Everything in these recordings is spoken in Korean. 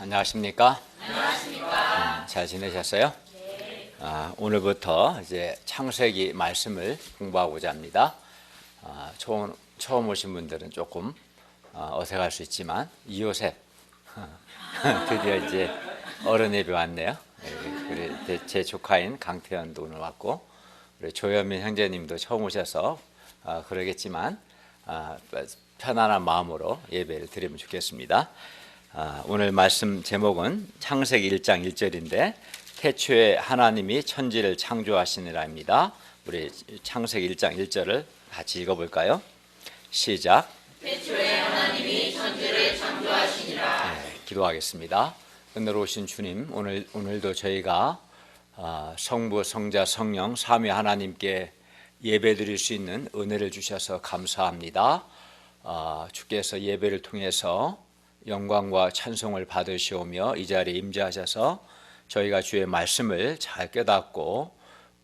안녕하십니까? 잘 지내셨어요? 오늘부터 이제 창세기 말씀을 공부하고자 합니다. 처음 오신 분들은 조금 어색할 수 있지만 이요셉 드디어 이제 어른 예배 왔네요. 그리고 제 조카인 강태현도 오늘 왔고, 그리고 조현민 형제님도 처음 오셔서 그러겠지만 편안한 마음으로 예배를 드리면 좋겠습니다. 오늘 말씀 제목은 창세기 1장 1절인데 태초에 하나님이 천지를 창조하시니라입니다. 우리 창세기 1장 1절을 같이 읽어볼까요? 시작. 태초에 하나님이 천지를 창조하시니라. 기도하겠습니다. 은혜로우신 주님, 오늘도 저희가 성부, 성자, 성령 삼위 하나님께 예배드릴 수 있는 은혜를 주셔서 감사합니다. 주께서 예배를 통해서 영광과 찬송을 받으시오며 이 자리에 임재하셔서 저희가 주의 말씀을 잘 깨닫고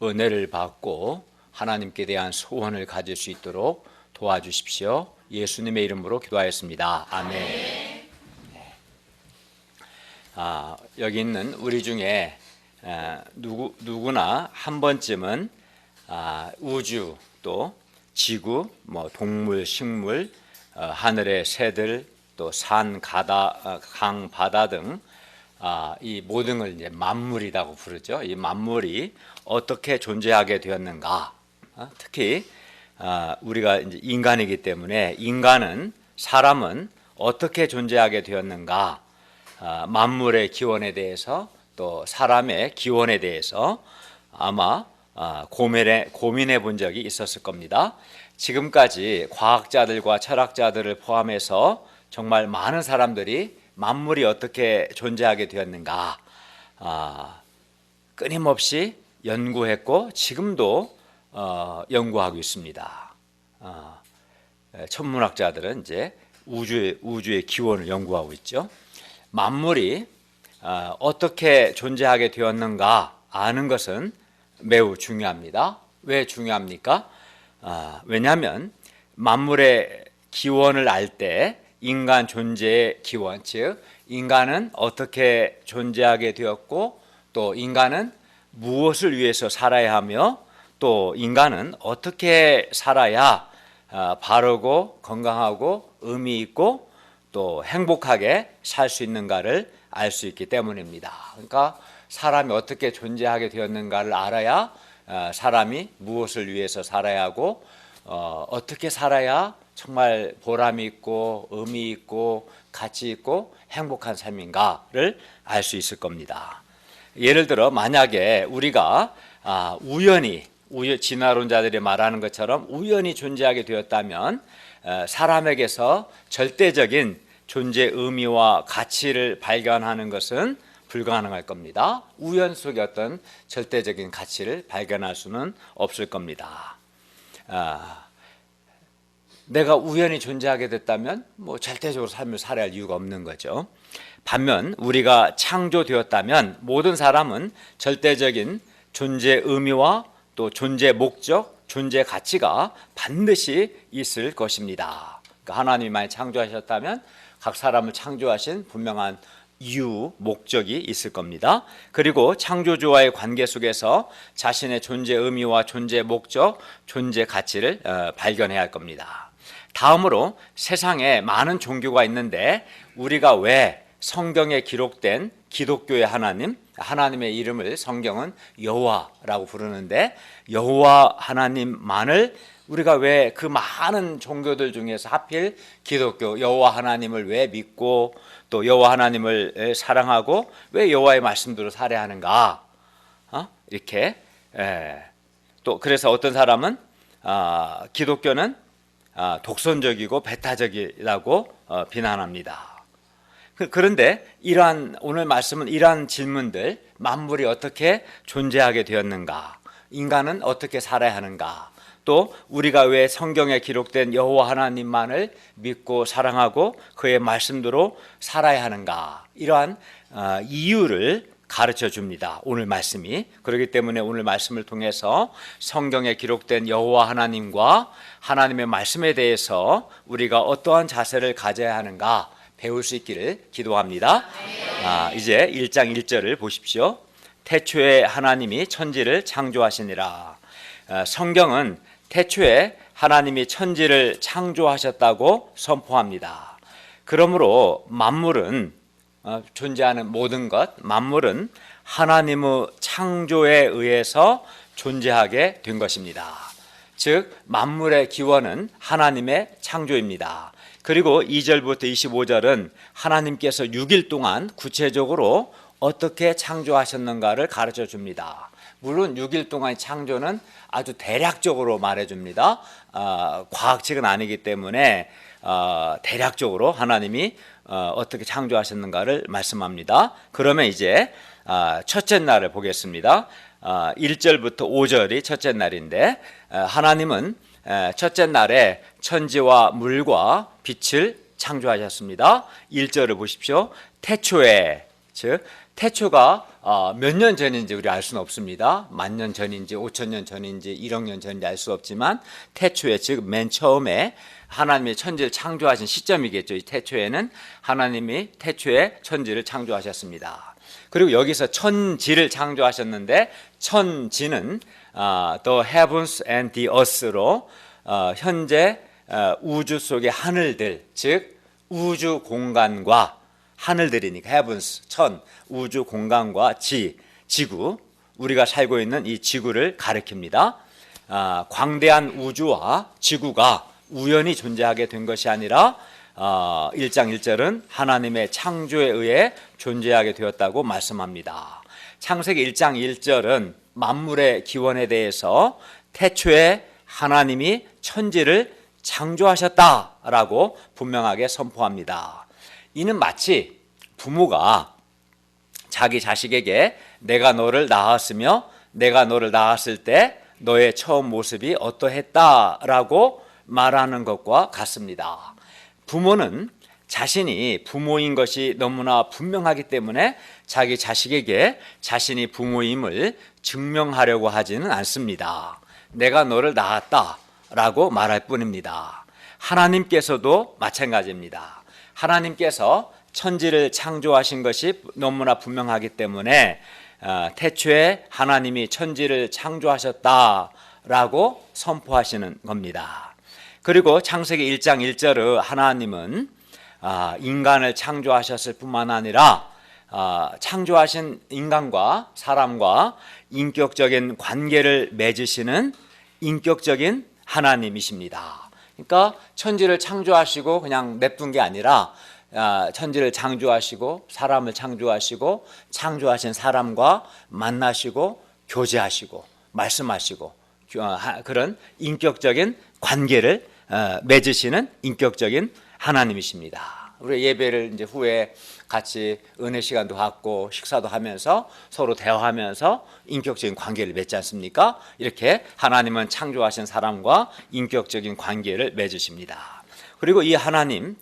은혜를 받고 하나님께 대한 소원을 가질 수 있도록 도와주십시오. 예수님의 이름으로 기도하였습니다. 아멘. 여기 있는 우리 중에 누구나 한 번쯤은 우주, 또 지구, 동물, 식물, 하늘의 새들, 또 산, 강, 바다 등 이 모든 걸 이제 만물이라고 부르죠. 이 만물이 어떻게 존재하게 되었는가? 특히 우리가 이제 인간이기 때문에 사람은 어떻게 존재하게 되었는가? 만물의 기원에 대해서 또 사람의 기원에 대해서 아마 고민해 본 적이 있었을 겁니다. 지금까지 과학자들과 철학자들을 포함해서 정말 많은 사람들이 만물이 어떻게 존재하게 되었는가 끊임없이 연구했고 지금도 연구하고 있습니다. 천문학자들은 이제 우주의 기원을 연구하고 있죠. 만물이 어떻게 존재하게 되었는가 아는 것은 매우 중요합니다. 왜 중요합니까? 왜냐하면 만물의 기원을 알 때 인간 존재의 기원, 즉 인간은 어떻게 존재하게 되었고 또 인간은 무엇을 위해서 살아야 하며 또 인간은 어떻게 살아야 바르고 건강하고 의미 있고 또 행복하게 살 수 있는가를 알 수 있기 때문입니다. 그러니까 사람이 어떻게 존재하게 되었는가를 알아야 사람이 무엇을 위해서 살아야 하고 어떻게 살아야 정말 보람이 있고 의미 있고 가치 있고 행복한 삶인가를 알 수 있을 겁니다. 예를 들어 만약에 우리가 우연히 진화론자들이 말하는 것처럼 우연히 존재하게 되었다면 사람에게서 절대적인 존재 의미와 가치를 발견하는 것은 불가능할 겁니다. 우연 속에 어떤 절대적인 가치를 발견할 수는 없을 겁니다. 내가 우연히 존재하게 됐다면 절대적으로 삶을 살아야 할 이유가 없는 거죠. 반면 우리가 창조되었다면 모든 사람은 절대적인 존재 의미와 또 존재 목적, 존재 가치가 반드시 있을 것입니다. 그러니까 하나님이 만약 창조하셨다면 각 사람을 창조하신 분명한 이유, 목적이 있을 겁니다. 그리고 창조주와의 관계 속에서 자신의 존재 의미와 존재 목적, 존재 가치를 발견해야 할 겁니다. 다음으로 세상에 많은 종교가 있는데 우리가 왜 성경에 기록된 기독교의 하나님의 이름을 성경은 여호와라고 부르는데 여호와 하나님만을 우리가 왜 그 많은 종교들 중에서 하필 기독교 여호와 하나님을 왜 믿고 또 여호와 하나님을 사랑하고 왜 여호와의 말씀대로 살아야 하는가? 이렇게 또 그래서 어떤 사람은 기독교는 독선적이고 배타적이라고 비난합니다. 그런데 오늘 말씀은 이러한 질문들, 만물이 어떻게 존재하게 되었는가, 인간은 어떻게 살아야 하는가, 또 우리가 왜 성경에 기록된 여호와 하나님만을 믿고 사랑하고 그의 말씀대로 살아야 하는가, 이러한 이유를 가르쳐 줍니다. 오늘 말씀이. 그렇기 때문에 오늘 말씀을 통해서 성경에 기록된 여호와 하나님과 하나님의 말씀에 대해서 우리가 어떠한 자세를 가져야 하는가 배울 수 있기를 기도합니다. 이제 1장 1절을 보십시오. 태초에 하나님이 천지를 창조하시니라. 성경은 태초에 하나님이 천지를 창조하셨다고 선포합니다. 그러므로 만물은 존재하는 모든 것, 만물은 하나님의 창조에 의해서 존재하게 된 것입니다. 즉 만물의 기원은 하나님의 창조입니다. 그리고 2절부터 25절은 하나님께서 6일 동안 구체적으로 어떻게 창조하셨는가를 가르쳐 줍니다. 물론 6일 동안의 창조는 아주 대략적으로 말해줍니다. 과학책은 아니기 때문에 대략적으로 하나님이 어떻게 창조하셨는가를 말씀합니다. 그러면 이제 첫째 날을 보겠습니다. 1절부터 5절이 첫째 날인데 하나님은 첫째 날에 천지와 물과 빛을 창조하셨습니다. 1절을 보십시오. 태초에, 즉 태초가 몇 년 전인지 우리 알 수는 없습니다. 10,000년 전인지 5,000년 전인지 1억 년 전인지 알 수 없지만 태초에, 즉 맨 처음에 하나님이 천지를 창조하신 시점이겠죠. 이 태초에는 하나님이 태초에 천지를 창조하셨습니다. 그리고 여기서 천지를 창조하셨는데 천지는 the heavens and the earth로 현재 우주 속의 하늘들, 즉 우주 공간과 하늘들이니까 heavens, 천, 우주 공간과 지구, 우리가 살고 있는 이 지구를 가리킵니다. 광대한 우주와 지구가 우연히 존재하게 된 것이 아니라 1장 1절은 하나님의 창조에 의해 존재하게 되었다고 말씀합니다. 창세기 1장 1절은 만물의 기원에 대해서 태초에 하나님이 천지를 창조하셨다라고 분명하게 선포합니다. 이는 마치 부모가 자기 자식에게 내가 너를 낳았으며 내가 너를 낳았을 때 너의 처음 모습이 어떠했다라고 말하는 것과 같습니다. 부모는 자신이 부모인 것이 너무나 분명하기 때문에 자기 자식에게 자신이 부모임을 증명하려고 하지는 않습니다. 내가 너를 낳았다라고 말할 뿐입니다. 하나님께서도 마찬가지입니다. 하나님께서 천지를 창조하신 것이 너무나 분명하기 때문에 태초에 하나님이 천지를 창조하셨다라고 선포하시는 겁니다. 그리고 창세기 1장 1절의 하나님은 인간을 창조하셨을 뿐만 아니라 창조하신 인간과 사람과 인격적인 관계를 맺으시는 인격적인 하나님이십니다. 그러니까 천지를 창조하시고 그냥 냅둔 게 아니라 천지를 창조하시고 사람을 창조하시고 창조하신 사람과 만나시고 교제하시고 말씀하시고 그런 인격적인 관계를 맺으시는 인격적인 하나님이십니다. 우리 예배를 이제 후에 같이 은혜 시간도 갖고 식사도 하면서 서로 대화하면서 인격적인 관계를 맺지 않습니까? 이렇게 하나님은 창조하신 사람과 인격적인 관계를 맺으십니다. 그리고 이 하나님,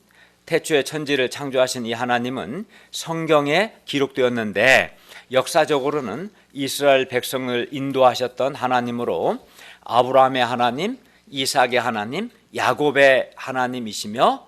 태초에 천지를 창조하신 이 하나님은 성경에 기록되었는데 역사적으로는 이스라엘 백성을 인도하셨던 하나님으로 아브라함의 하나님, 이삭의 하나님, 야곱의 하나님이시며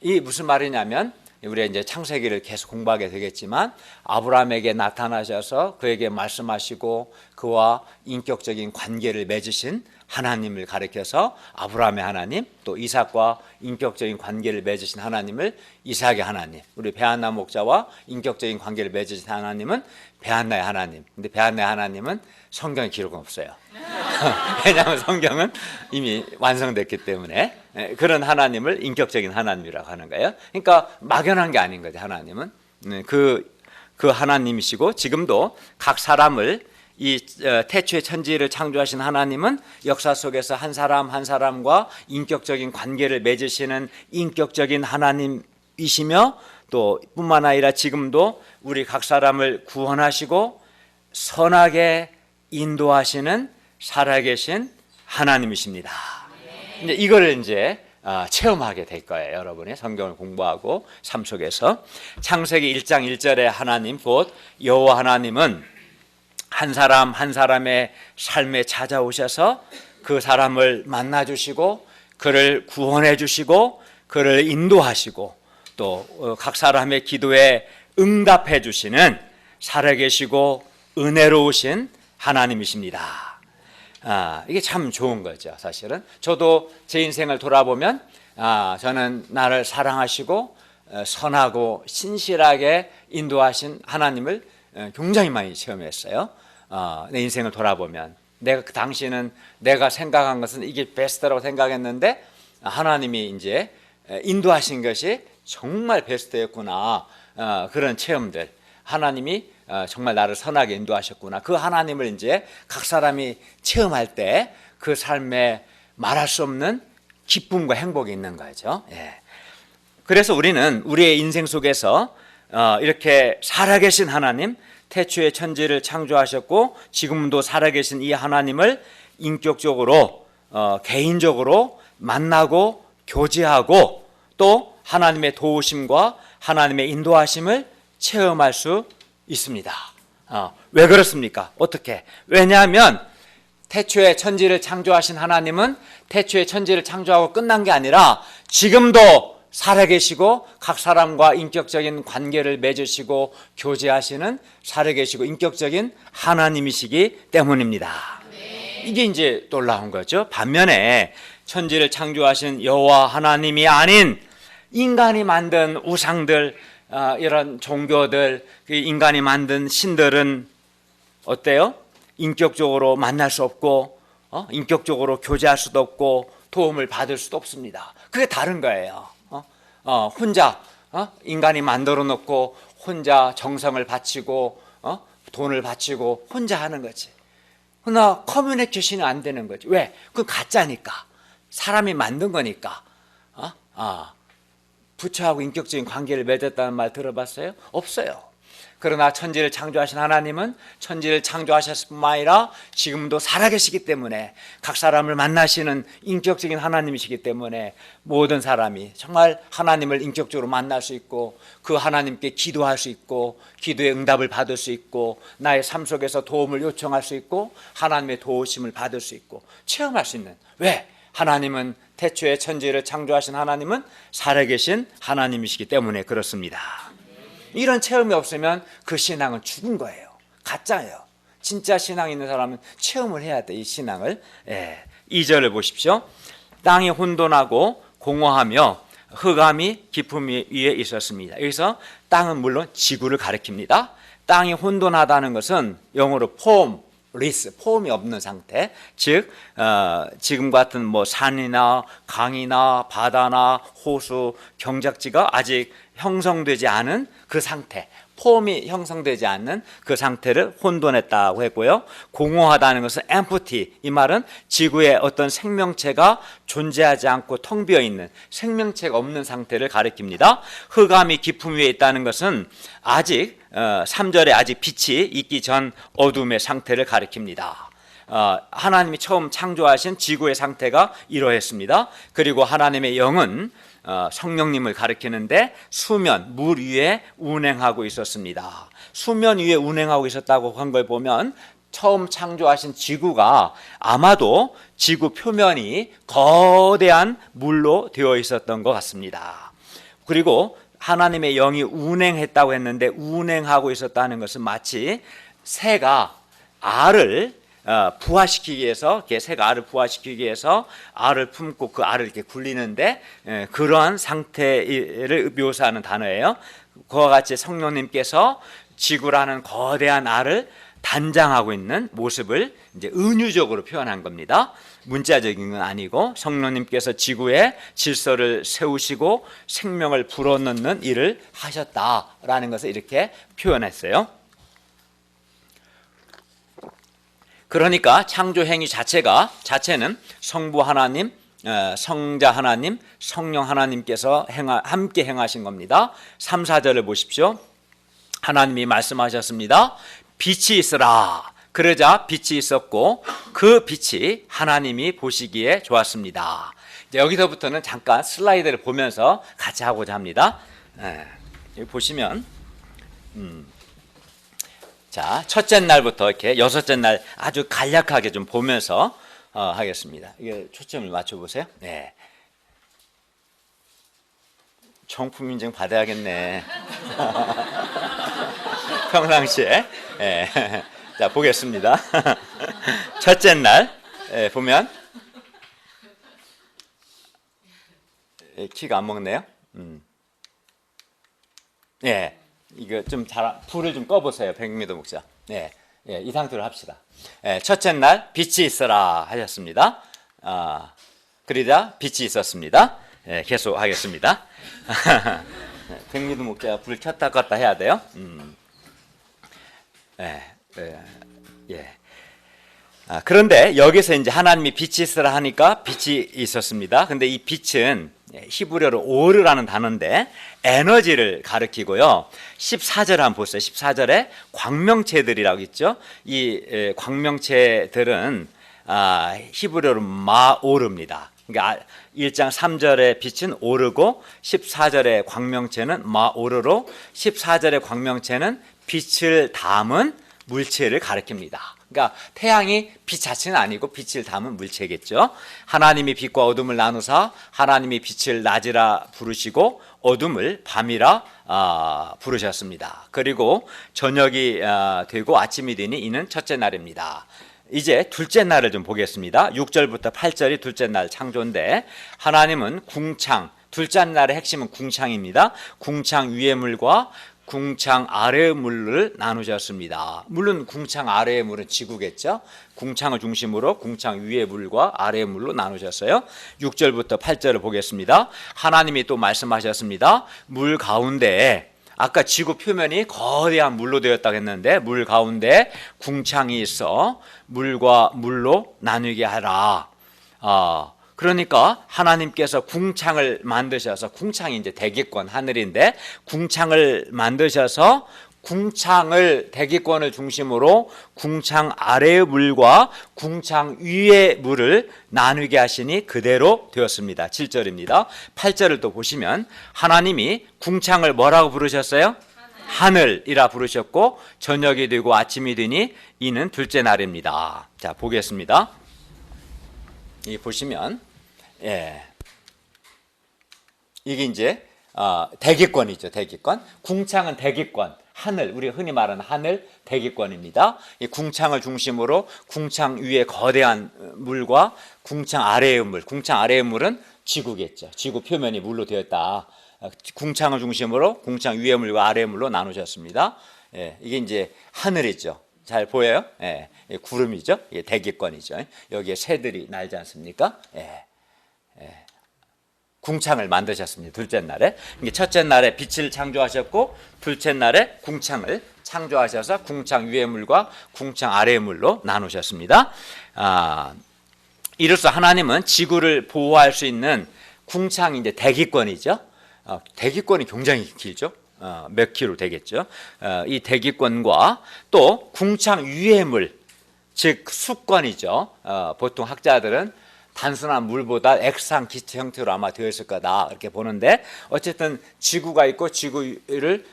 이 무슨 말이냐면 우리가 이제 창세기를 계속 공부하게 되겠지만 아브라함에게 나타나셔서 그에게 말씀하시고 그와 인격적인 관계를 맺으신 하나님을 가리켜서 아브라함의 하나님, 또 이삭과 인격적인 관계를 맺으신 하나님을 이삭의 하나님, 우리 배한나 목자와 인격적인 관계를 맺으신 하나님은 배한나의 하나님. 근데 배한나의 하나님은 성경에 기록은 없어요. 왜냐하면 성경은 이미 완성됐기 때문에 그런 하나님을 인격적인 하나님이라고 하는 거예요. 그러니까 막연한 게 아닌 거죠. 하나님은 그 하나님이시고 지금도 각 사람을 이 태초의 천지를 창조하신 하나님은 역사 속에서 한 사람 한 사람과 인격적인 관계를 맺으시는 인격적인 하나님이시며 또 뿐만 아니라 지금도 우리 각 사람을 구원하시고 선하게 인도하시는 살아계신 하나님이십니다. 이제 이거를 이제 체험하게 될 거예요. 여러분이 성경을 공부하고 삶 속에서 창세기 1장 1절에 하나님 곧 여호와 하나님은 한 사람 한 사람의 삶에 찾아오셔서 그 사람을 만나주시고 그를 구원해 주시고 그를 인도하시고 또 각 사람의 기도에 응답해 주시는 살아계시고 은혜로우신 하나님이십니다. 이게 참 좋은 거죠. 사실은 저도 제 인생을 돌아보면 저는 나를 사랑하시고 선하고 신실하게 인도하신 하나님을 굉장히 많이 체험했어요. 내 인생을 돌아보면 내가 그 당시에는 내가 생각한 것은 이게 베스트라고 생각했는데 하나님이 이제 인도하신 것이 정말 베스트였구나. 그런 체험들, 하나님이 정말 나를 선하게 인도하셨구나. 그 하나님을 이제 각 사람이 체험할 때 그 삶에 말할 수 없는 기쁨과 행복이 있는 거죠. 그래서 우리는 우리의 인생 속에서 이렇게 살아계신 하나님, 태초에 천지를 창조하셨고 지금도 살아계신 이 하나님을 인격적으로 개인적으로 만나고 교제하고 또 하나님의 도우심과 하나님의 인도하심을 체험할 수 있습니다. 왜 그렇습니까? 어떻게? 왜냐하면 태초에 천지를 창조하신 하나님은 태초에 천지를 창조하고 끝난 게 아니라 지금도 살아계시고 각 사람과 인격적인 관계를 맺으시고 교제하시는 살아계시고 인격적인 하나님이시기 때문입니다. 이게 이제 놀라운 거죠. 반면에 천지를 창조하신 여호와 하나님이 아닌 인간이 만든 우상들, 이런 종교들, 인간이 만든 신들은 어때요? 인격적으로 만날 수 없고 인격적으로 교제할 수도 없고 도움을 받을 수도 없습니다. 그게 다른 거예요. 혼자 인간이 만들어 놓고 혼자 정성을 바치고 돈을 바치고 혼자 하는 거지. 그러나 커뮤니케이션이 안 되는 거지. 왜? 그건 가짜니까. 사람이 만든 거니까. 부처하고 인격적인 관계를 맺었다는 말 들어봤어요? 없어요. 그러나 천지를 창조하신 하나님은 천지를 창조하셨을 뿐만 아니라 지금도 살아계시기 때문에 각 사람을 만나시는 인격적인 하나님이시기 때문에 모든 사람이 정말 하나님을 인격적으로 만날 수 있고 그 하나님께 기도할 수 있고 기도의 응답을 받을 수 있고 나의 삶 속에서 도움을 요청할 수 있고 하나님의 도우심을 받을 수 있고 체험할 수 있는. 왜? 하나님은 태초에 천지를 창조하신 하나님은 살아계신 하나님이시기 때문에 그렇습니다. 이런 체험이 없으면 그 신앙은 죽은 거예요. 가짜예요. 진짜 신앙 있는 사람은 체험을 해야 돼, 이 신앙을. 2절을 보십시오. 땅이 혼돈하고 공허하며 흑암이 깊음 위에 있었습니다. 여기서 땅은 물론 지구를 가리킵니다. 땅이 혼돈하다는 것은 영어로 폼리스, 폼이 없는 상태. 즉 지금 같은 뭐 산이나 강이나 바다나 호수, 경작지가 아직 형성되지 않은 그 상태, 폼이 형성되지 않는 그 상태를 혼돈했다고 했고요. 공허하다는 것은 empty, 이 말은 지구에 어떤 생명체가 존재하지 않고 텅 비어 있는 생명체가 없는 상태를 가리킵니다. 흑암이 깊음 위에 있다는 것은 아직 3절에 아직 빛이 있기 전 어둠의 상태를 가리킵니다. 하나님이 처음 창조하신 지구의 상태가 이러했습니다. 그리고 하나님의 영은 성령님을 가리키는데 수면, 물 위에 운행하고 있었습니다. 수면 위에 운행하고 있었다고 한 걸 보면 처음 창조하신 지구가 아마도 지구 표면이 거대한 물로 되어 있었던 것 같습니다. 그리고 하나님의 영이 운행했다고 했는데 운행하고 있었다는 것은 마치 새가 알을 부화시키기 위해서, 새가 알을 부화시키기 위해서 알을 품고 그 알을 이렇게 굴리는데 그러한 상태를 묘사하는 단어예요. 그와 같이 성령님께서 지구라는 거대한 알을 단장하고 있는 모습을 이제 은유적으로 표현한 겁니다. 문자적인 건 아니고 성령님께서 지구에 질서를 세우시고 생명을 불어넣는 일을 하셨다라는 것을 이렇게 표현했어요. 그러니까 창조 행위 자체는 성부 하나님, 성자 하나님, 성령 하나님께서 함께 행하신 겁니다. 3, 4절을 보십시오. 하나님이 말씀하셨습니다. 빛이 있으라. 그러자 빛이 있었고 그 빛이 하나님이 보시기에 좋았습니다. 이제 여기서부터는 잠깐 슬라이드를 보면서 같이 하고자 합니다. 여기 보시면 자, 첫째 날부터 이렇게 여섯째 날 아주 간략하게 좀 보면서 하겠습니다. 이게 초점을 맞춰보세요. 네. 정품 인증 받아야겠네. 평상시에. 예. 자, 보겠습니다. 첫째 날 보면 키가 안 먹네요. 예, 이거 좀 불을 좀 꺼보세요, 백미도 목사. 예, 이 상태로 합시다. 첫째 날 빛이 있어라 하셨습니다. 그러자 빛이 있었습니다. 계속 하겠습니다. 백미도 목자 불 켰다 껐다 해야 돼요. 그런데 여기서 이제 하나님이 빛이 있으라 하니까 빛이 있었습니다. 근데 이 빛은 히브리어로 오르라는 단어인데 에너지를 가리키고요. 14절 한번 보세요. 14절에 광명체들이라고 있죠. 이 광명체들은 히브리어로 마오르입니다. 그러니까 1장 3절의 빛은 오르고 14절의 광명체는 마오르로 14절의 광명체는 빛을 담은 물체를 가리킵니다. 그러니까 태양이 빛 자체는 아니고 빛을 담은 물체겠죠. 하나님이 빛과 어둠을 나누사 하나님이 빛을 낮이라 부르시고 어둠을 밤이라 부르셨습니다. 그리고 저녁이 되고 아침이 되니 이는 첫째 날입니다. 이제 둘째 날을 좀 보겠습니다. 6절부터 8절이 둘째 날 창조인데 하나님은 궁창, 둘째 날의 핵심은 궁창입니다. 궁창 위의 물과 궁창 아래의 물을 나누셨습니다. 물론 궁창 아래의 물은 지구겠죠. 궁창을 중심으로 궁창 위의 물과 아래의 물로 나누셨어요. 6절부터 8절을 보겠습니다. 하나님이 또 말씀하셨습니다. 물 가운데에 아까 지구 표면이 거대한 물로 되었다고 했는데 물 가운데 궁창이 있어 물과 물로 나누게 하라. 그러니까 하나님께서 궁창을 만드셔서 궁창이 이제 대기권 하늘인데 궁창을 만드셔서 궁창을 대기권을 중심으로 궁창 아래의 물과 궁창 위의 물을 나누게 하시니 그대로 되었습니다. 7절입니다. 8절을 또 보시면 하나님이 궁창을 뭐라고 부르셨어요? 하늘이라 부르셨고 저녁이 되고 아침이 되니 이는 둘째 날입니다. 자, 보겠습니다. 이 보시면 이게 이제 대기권이죠. 대기권. 궁창은 대기권. 하늘, 우리가 흔히 말하는 하늘 대기권입니다. 이 궁창을 중심으로 궁창 위에 거대한 물과 궁창 아래의 물. 궁창 아래의 물은 지구겠죠. 지구 표면이 물로 되었다. 궁창을 중심으로 궁창 위의 물과 아래의 물로 나누셨습니다. 이게 이제 하늘이죠. 잘 보여요? 구름이죠. 이게 대기권이죠. 여기에 새들이 날지 않습니까? 궁창을 만드셨습니다. 둘째 날에. 첫째 날에 빛을 창조하셨고 둘째 날에 궁창을 창조하셔서 궁창 위의 물과 궁창 아래의 물로 나누셨습니다. 이로써 하나님은 지구를 보호할 수 있는 궁창이 이제 대기권이죠. 대기권이 굉장히 길죠. 몇 킬로 되겠죠. 이 대기권과 또 궁창 위의 물, 즉 수권이죠. 보통 학자들은 단순한 물보다 액상 기체 형태로 아마 되어 있을 거다 이렇게 보는데 어쨌든 지구가 있고 지구를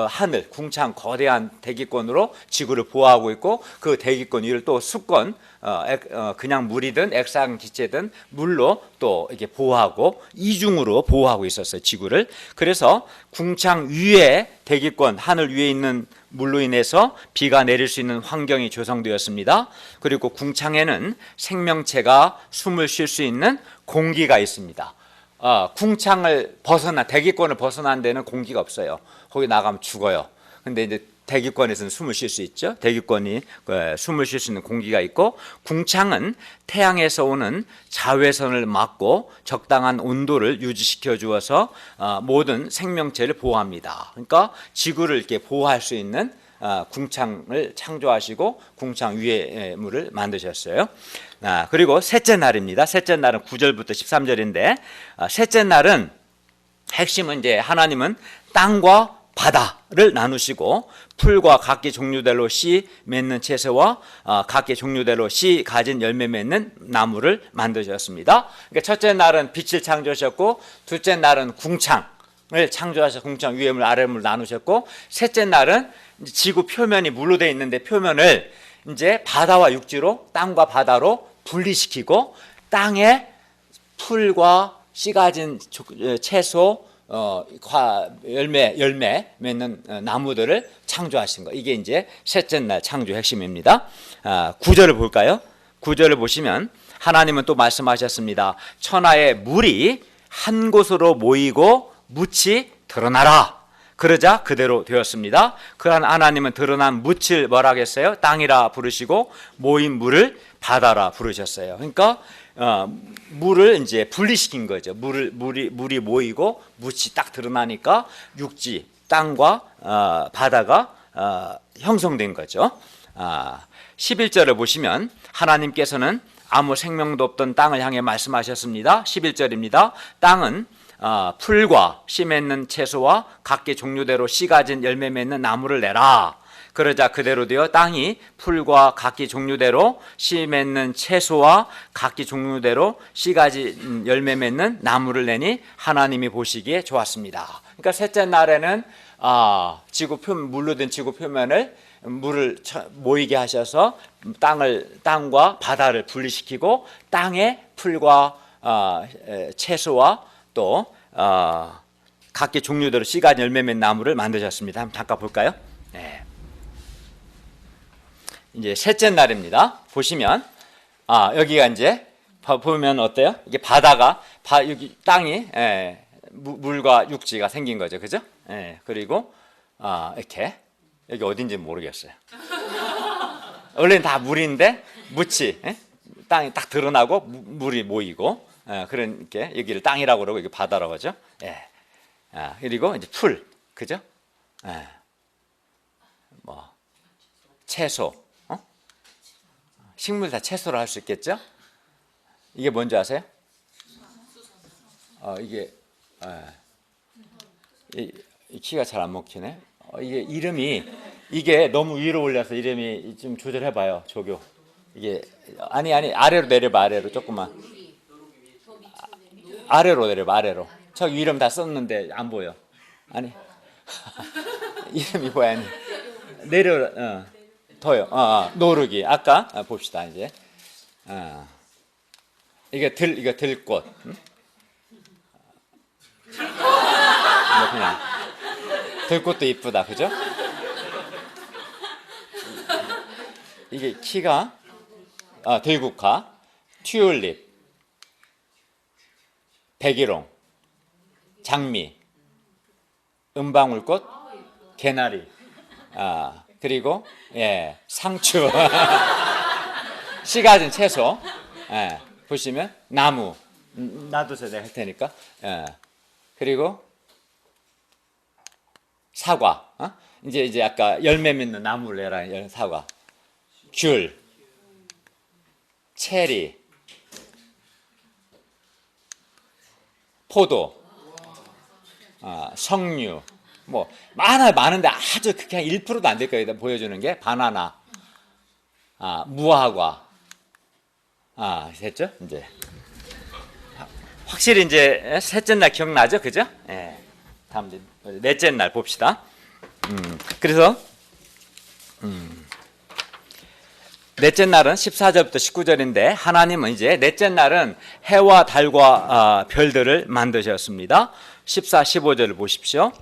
하늘, 궁창 거대한 대기권으로 지구를 보호하고 있고 그 대기권 위를 또 수권, 그냥 물이든 액상 기체든 물로 또 이렇게 보호하고 이중으로 보호하고 있었어요, 지구를. 그래서 궁창 위에 대기권, 하늘 위에 있는 물로 인해서 비가 내릴 수 있는 환경이 조성되었습니다. 그리고 궁창에는 생명체가 숨을 쉴 수 있는 공기가 있습니다. 궁창을 대기권을 벗어난 데는 공기가 없어요. 거기 나가면 죽어요. 근데 이제 대기권에서는 숨을 쉴 수 있죠. 대기권이 숨을 쉴 수 있는 공기가 있고 궁창은 태양에서 오는 자외선을 막고 적당한 온도를 유지시켜 주어서 모든 생명체를 보호합니다. 그러니까 지구를 이렇게 보호할 수 있는 궁창을 창조하시고 궁창 위에 물을 만드셨어요. 그리고 셋째 날입니다. 셋째 날은 9절부터 13절인데 셋째 날은 핵심은 이제 하나님은 땅과 바다를 나누시고 풀과 각기 종류대로 씨 맺는 채소와 각기 종류대로 씨 가진 열매 맺는 나무를 만드셨습니다. 그러니까 첫째 날은 빛을 창조하셨고 둘째 날은 궁창을 창조하셔서 궁창 위의 물 아래 물 나누셨고 셋째 날은 지구 표면이 물로 되어 있는데 표면을 이제 바다와 육지로 땅과 바다로 분리시키고 땅에 풀과 씨 가진 채소 열매 맺는 나무들을 창조하신 거. 이게 이제 셋째 날 창조 핵심입니다. 9절을 볼까요? 9절을 보시면 하나님은 또 말씀하셨습니다. 천하의 물이 한 곳으로 모이고 묻이 드러나라. 그러자 그대로 되었습니다. 그러한 하나님은 드러난 묻을 뭐라 했어요? 땅이라 부르시고 모인 물을 바다라 부르셨어요. 그러니까 물을 이제 분리시킨 거죠. 물이 모이고 묻이 딱 드러나니까 육지, 땅과 바다가 형성된 거죠. 11절을 보시면 하나님께서는 아무 생명도 없던 땅을 향해 말씀하셨습니다. 11절입니다. 땅은 풀과 씨 맺는 채소와 각기 종류대로 씨 가진 열매 맺는 나무를 내라. 그러자 그대로 되어 땅이 풀과 각기 종류대로 씨 맺는 채소와 각기 종류대로 씨 가진 열매 맺는 나무를 내니 하나님이 보시기에 좋았습니다. 그러니까 셋째 날에는 물로 된 지구 표면을 물을 모이게 하셔서 땅과 바다를 분리시키고 땅에 풀과 채소와 또 각기 종류대로 씨 가진 열매 맺는 나무를 만드셨습니다. 한번 잠깐 볼까요? 네. 이제 셋째 날입니다. 보시면 여기가 이제 보면 어때요? 이게 바다가 여기 땅이 물과 육지가 생긴 거죠, 그죠? 그리고 이렇게 여기 어딘지 모르겠어요. 원래는 다 물인데 묻이 땅이 딱 드러나고 물이 모이고 그러니까 여기를 땅이라고 그러고 여기 바다라고 하죠. 그리고 이제 풀, 그죠? 뭐 채소, 식물 다 채소로 할 수 있겠죠? 이게 뭔지 아세요? 이게 이 키가 잘 안 먹히네. 이게 이름이 너무 위로 올려서 이름이 좀 조절해봐요, 조교. 이게 아니 아래로 내려봐, 아래로 조금만. 아래로 내려봐, 아래로. 저 이름 다 썼는데 안 보여. 아니 이름이 뭐야? 아니. 내려. 더요. 노르기. 아까 봅시다 이제. 이게 들꽃. 응? 뭐 그냥 들꽃도 이쁘다, 그죠? 이게 키가 들국화, 튤립, 백일홍, 장미, 은방울꽃, 개나리. 그리고 상추, 씨 가진 채소. 보시면 나무, 놔두세요, 내가 할 테니까. 그리고 사과. 이제 아까 열매 맺는 나무를 내라. 사과, 귤, 체리, 포도, 석류. 뭐 많은데 아주 그냥 1%도 안 될 거예요. 보여주는 게 바나나, 무화과. 됐죠? 이제 확실히 이제 셋째 날 기억나죠, 그죠? 다음 이제 넷째 날 봅시다. 그래서 넷째 날은 14절부터 19절인데 하나님은 이제 넷째 날은 해와 달과 별들을 만드셨습니다. 14, 15절을 보십시오.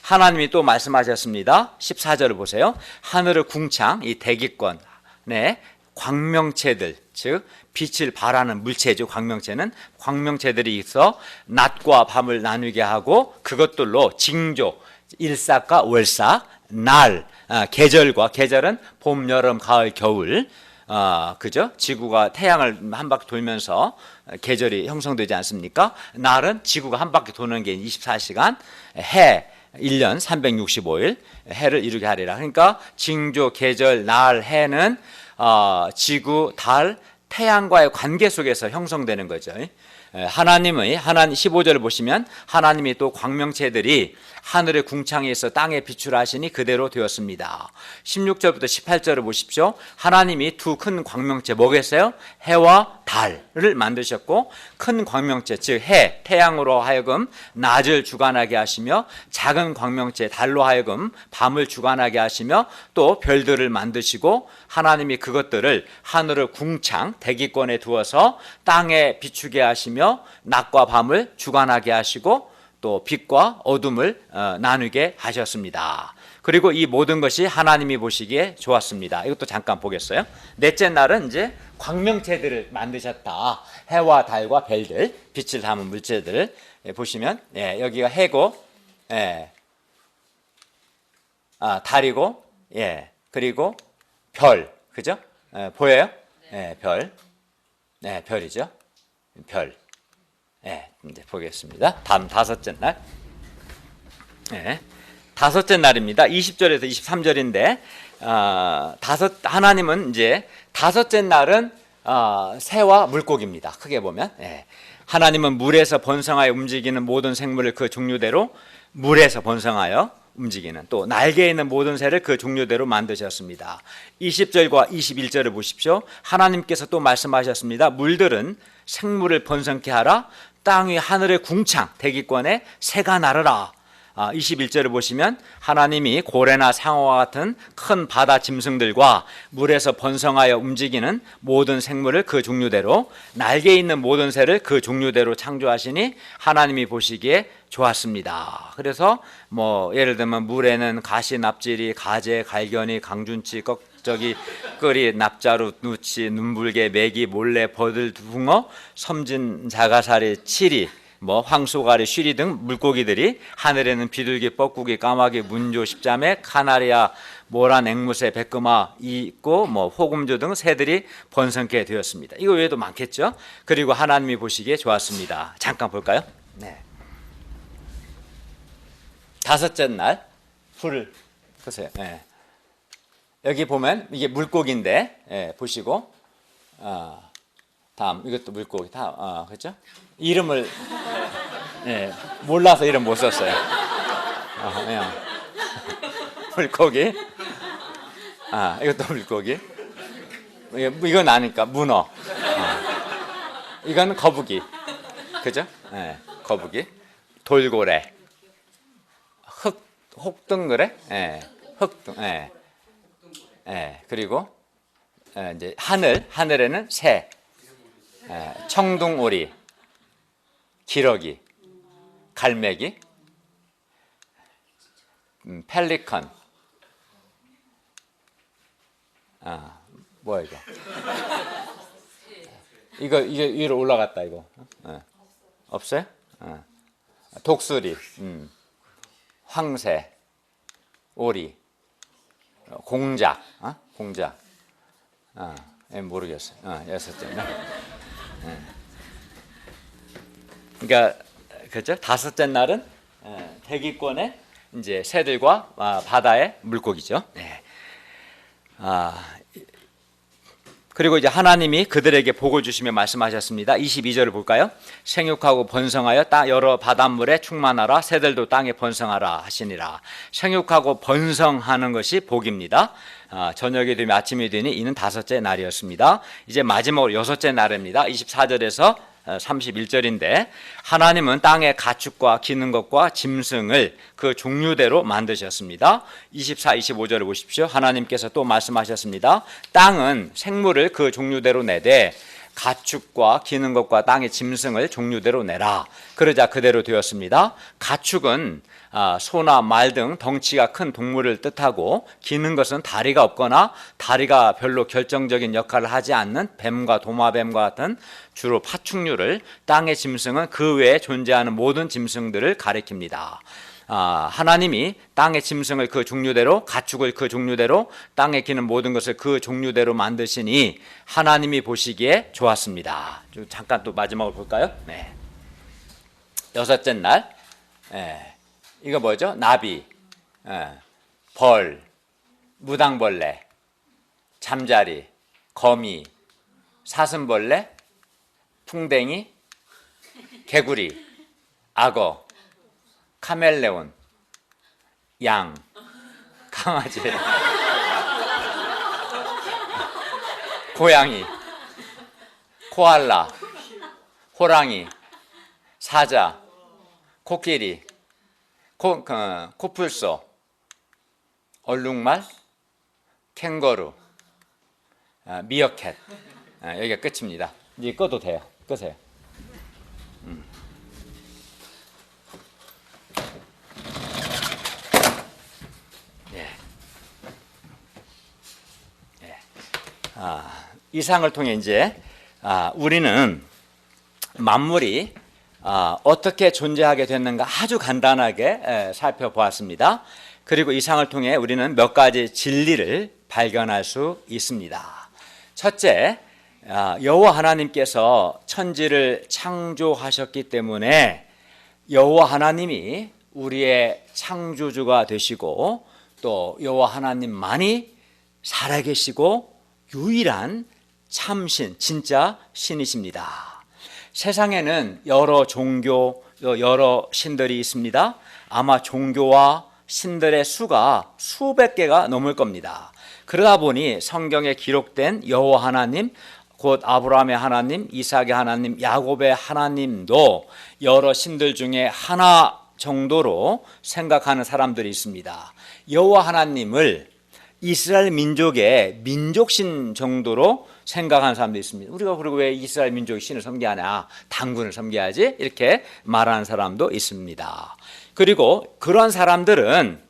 하나님이 또 말씀하셨습니다. 14절을 보세요. 하늘의 궁창, 이 대기권에 광명체들, 즉 빛을 발하는 물체죠. 광명체들이 있어 낮과 밤을 나누게 하고 그것들로 징조, 일삭과 월삭, 날, 계절은 봄, 여름, 가을, 겨울. 그죠? 지구가 태양을 한 바퀴 돌면서 계절이 형성되지 않습니까? 날은 지구가 한 바퀴 도는 게 24시간, 해 1년 365일 해를 이루게 하리라. 그러니까 징조, 계절, 날, 해는 지구, 달, 태양과의 관계 속에서 형성되는 거죠. 하나님 15절을 보시면 하나님이 또 광명체들이 하늘의 궁창에 있어 땅에 비추라 하시니 그대로 되었습니다. 16절부터 18절을 보십시오. 하나님이 두 큰 광명체 뭐겠어요? 해와 달을 만드셨고 큰 광명체 즉 해, 태양으로 하여금 낮을 주관하게 하시며 작은 광명체 달로 하여금 밤을 주관하게 하시며 또 별들을 만드시고 하나님이 그것들을 하늘의 궁창 대기권에 두어서 땅에 비추게 하시며 낮과 밤을 주관하게 하시고 또 빛과 어둠을 나누게 하셨습니다. 그리고 이 모든 것이 하나님이 보시기에 좋았습니다. 이것도 잠깐 보겠어요. 넷째 날은 이제 광명체들을 만드셨다. 해와 달과 별들, 빛을 담은 물체들 보시면 여기가 해고, 달이고, 그리고 별, 그죠? 보여요? 별, 별이죠. 별. 이제 보겠습니다. 다음 다섯째 날. 다섯째 날입니다. 20절에서 23절인데 하나님은 이제 다섯째 날은 새와 물고기입니다. 크게 보면 하나님은 물에서 번성하여 움직이는 모든 생물을 그 종류대로 물에서 번성하여 움직이는 또 날개 있는 모든 새를 그 종류대로 만드셨습니다. 20절과 21절을 보십시오. 하나님께서 또 말씀하셨습니다. 물들은 생물을 번성케 하라. 땅 위 하늘의 궁창 대기권에 새가 나르라. 21절을 보시면 하나님이 고래나 상어와 같은 큰 바다 짐승들과 물에서 번성하여 움직이는 모든 생물을 그 종류대로 날개 있는 모든 새를 그 종류대로 창조하시니 하나님이 보시기에 좋았습니다. 그래서 뭐 예를 들면 물에는 가시, 납질이, 가재, 갈견이, 강준치, 꺽적이, 끄리, 납자루, 누치, 눈불개, 메기, 몰래, 버들, 붕어, 섬진, 자가사리, 치리, 뭐 황소가리, 쉬리 등 물고기들이 하늘에는 비둘기, 뻐꾸기, 까마귀, 문조, 십자매, 카나리아, 모란, 앵무새, 백금아 있고 뭐 호금조 등 새들이 번성케 되었습니다. 이거 외에도 많겠죠. 그리고 하나님이 보시기에 좋았습니다. 잠깐 볼까요? 다섯째 날 풀을 보세요. 여기 보면 이게 물고기인데 보시고 다음 이것도 물고기 다음 그렇죠? 이름을 몰라서 이름 못 썼어요. 물고기. 이것도 물고기. 이건 아니까 문어. 이건 거북이. 그죠? 거북이. 돌고래. 혹등그래? 흑등. 그리고 이제 하늘에는 새. 청둥오리, 기러기, 갈매기, 펠리컨. 뭐야 이거 위로 올라갔다 이거. 없어요? 독수리, 황새, 오리, 공작, 공작. 모르겠어요. 여섯째 날. 그러니까 그렇죠? 다섯째 날은 대기권의 이제 새들과 바다의 물고기죠. 그리고 이제 하나님이 그들에게 복을 주시며 말씀하셨습니다. 22절을 볼까요? 생육하고 번성하여 여러 바닷물에 충만하라. 새들도 땅에 번성하라 하시니라. 생육하고 번성하는 것이 복입니다. 저녁이 되면 아침이 되니 이는 다섯째 날이었습니다. 이제 마지막으로 여섯째 날입니다. 24절에서 31절인데 하나님은 땅의 가축과 기는 것과 짐승을 그 종류대로 만드셨습니다. 24, 25절을 보십시오. 하나님께서 또 말씀하셨습니다. 땅은 생물을 그 종류대로 내되 가축과 기는 것과 땅의 짐승을 종류대로 내라. 그러자 그대로 되었습니다. 가축은 소나 말 등 덩치가 큰 동물을 뜻하고 기는 것은 다리가 없거나 다리가 별로 결정적인 역할을 하지 않는 뱀과 도마뱀과 같은 주로 파충류를, 땅의 짐승은 그 외에 존재하는 모든 짐승들을 가리킵니다. 하나님이 땅의 짐승을 그 종류대로, 가축을 그 종류대로, 땅에 기는 모든 것을 그 종류대로 만드시니 하나님이 보시기에 좋았습니다. 잠깐 또 마지막으로 볼까요? 여섯째 날. 이거 뭐죠? 나비, 벌, 무당벌레, 잠자리, 거미, 사슴벌레, 풍뎅이, 개구리, 악어, 카멜레온, 양, 강아지, 고양이, 코알라, 호랑이, 사자, 코끼리, 코뿔소, 얼룩말, 캥거루, 미어캣. 여기가 끝입니다. 이제 꺼도 돼요. 끄세요. 이상을 통해 이제 우리는 만물이 어떻게 존재하게 됐는가 아주 간단하게 살펴보았습니다. 그리고 이상을 통해 우리는 몇 가지 진리를 발견할 수 있습니다. 첫째, 여호와 하나님께서 천지를 창조하셨기 때문에 여호와 하나님이 우리의 창조주가 되시고 또 여호와 하나님만이 살아계시고 유일한 참신, 진짜 신이십니다. 세상에는 여러 종교, 여러 신들이 있습니다. 아마 종교와 신들의 수가 수백 개가 넘을 겁니다. 그러다 보니 성경에 기록된 여호와 하나님, 곧 아브라함의 하나님, 이삭의 하나님, 야곱의 하나님도 여러 신들 중에 하나 정도로 생각하는 사람들이 있습니다. 여호와 하나님을 이스라엘 민족의 민족신 정도로 생각하는 사람도 있습니다. 우리가 그리고 왜 이스라엘 민족의 신을 섬기하냐, 당군을 섬겨야지, 이렇게 말하는 사람도 있습니다. 그리고 그런 사람들은